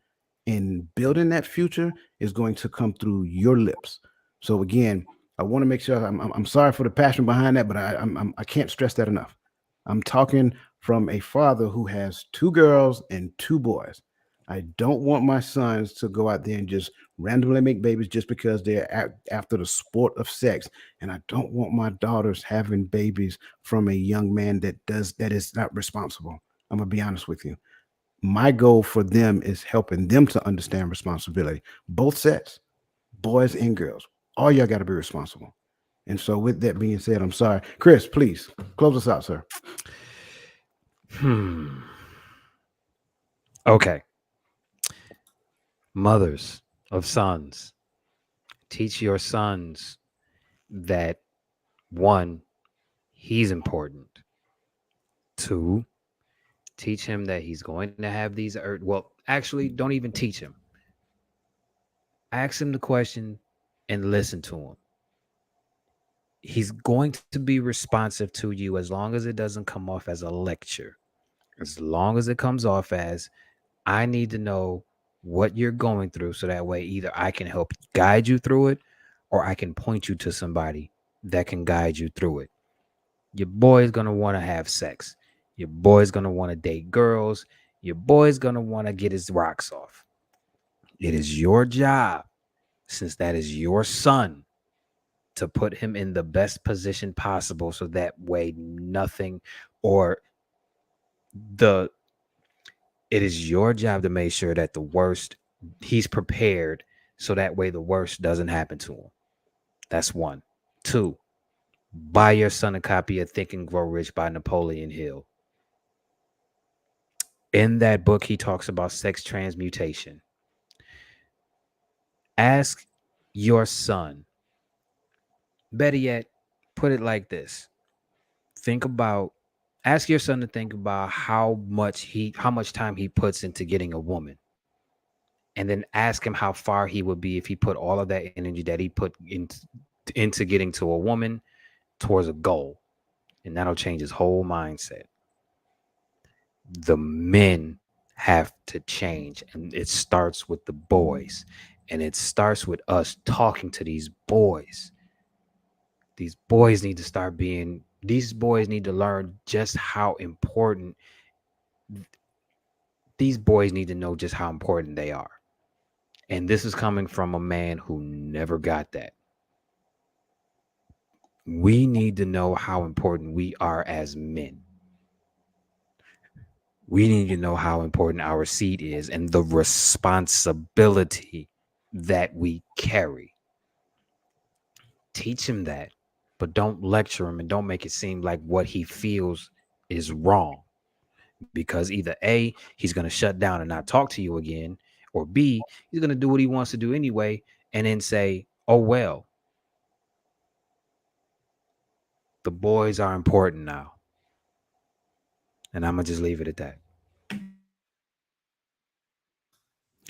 Speaker 1: and building that future is going to come through your lips. So again, I want to make sure I'm sorry for the passion behind that, but I can't stress that enough. I'm talking from a father who has 2 girls and 2 boys. I don't want my sons to go out there and just randomly make babies just because they're after the sport of sex. And I don't want my daughters having babies from a young man that is not responsible. I'm gonna be honest with you. My goal for them is helping them to understand responsibility, both sets, boys and girls. All y'all got to be responsible. And so, with that being said, I'm sorry, Chris. Please close us out, sir.
Speaker 4: Okay. Mothers of sons, teach your sons that, one, he's important. 2, teach him that he's going to have these well, actually, don't even teach him. Ask him the question and listen to him. He's going to be responsive to you as long as it doesn't come off as a lecture. As long as it comes off as, I need to know what you're going through so that way either I can help guide you through it or I can point you to somebody that can guide you through it. Your boy is going to want to have sex. Your boy is going to want to date girls. Your boy is going to want to get his rocks off. It is your job, since that is your son, to put him in the best position possible so that way nothing or the it is your job to make sure that the worst, he's prepared so that way the worst doesn't happen to him. That's 1. 2, buy your son a copy of Think and Grow Rich by Napoleon Hill. In that book, he talks about sex transmutation. Ask your son, better yet, put it like this. Ask your son to think about how much time he puts into getting a woman. And then ask him how far he would be if he put all of that energy that he put into getting to a woman towards a goal. And that'll change his whole mindset. The men have to change, and it starts with the boys, and it starts with us talking to these boys. These boys need to start being, these boys need to learn just how important, these boys need to know just how important they are. And this is coming from a man who never got that. We need to know how important we are as men. We need to know how important our seed is and the responsibility that we carry. Teach him that, but don't lecture him and don't make it seem like what he feels is wrong. Because either A, he's going to shut down and not talk to you again, or B, he's going to do what he wants to do anyway and then say, oh, well, the boys are important now. And I'm going to just leave it at that.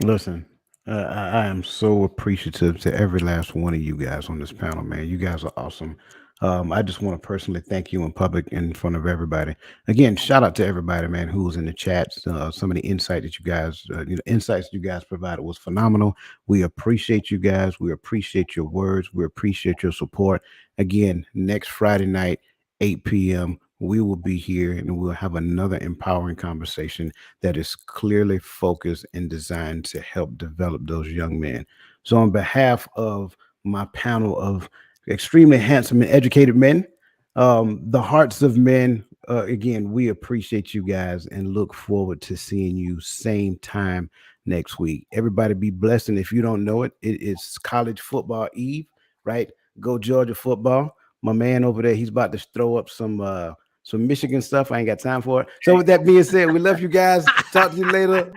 Speaker 1: Listen, I am so appreciative to every last one of you guys on this panel, man. You guys are awesome. I just want to personally thank you in public in front of everybody. Again, shout out to everybody, man, who was in the chats. Some of the insight that you guys, insights you guys provided was phenomenal. We appreciate you guys. We appreciate your words. We appreciate your support. Again, next Friday night, 8 p.m. We will be here and we'll have another empowering conversation that is clearly focused and designed to help develop those young men. So, on behalf of my panel of extremely handsome and educated men, the hearts of men, again, we appreciate you guys and look forward to seeing you same time next week. Everybody be blessed. And if you don't know it, it's college football eve, right? Go Georgia football. My man over there, he's about to throw up some Michigan stuff. I ain't got time for it. So with that being said, we love you guys. Talk to you later.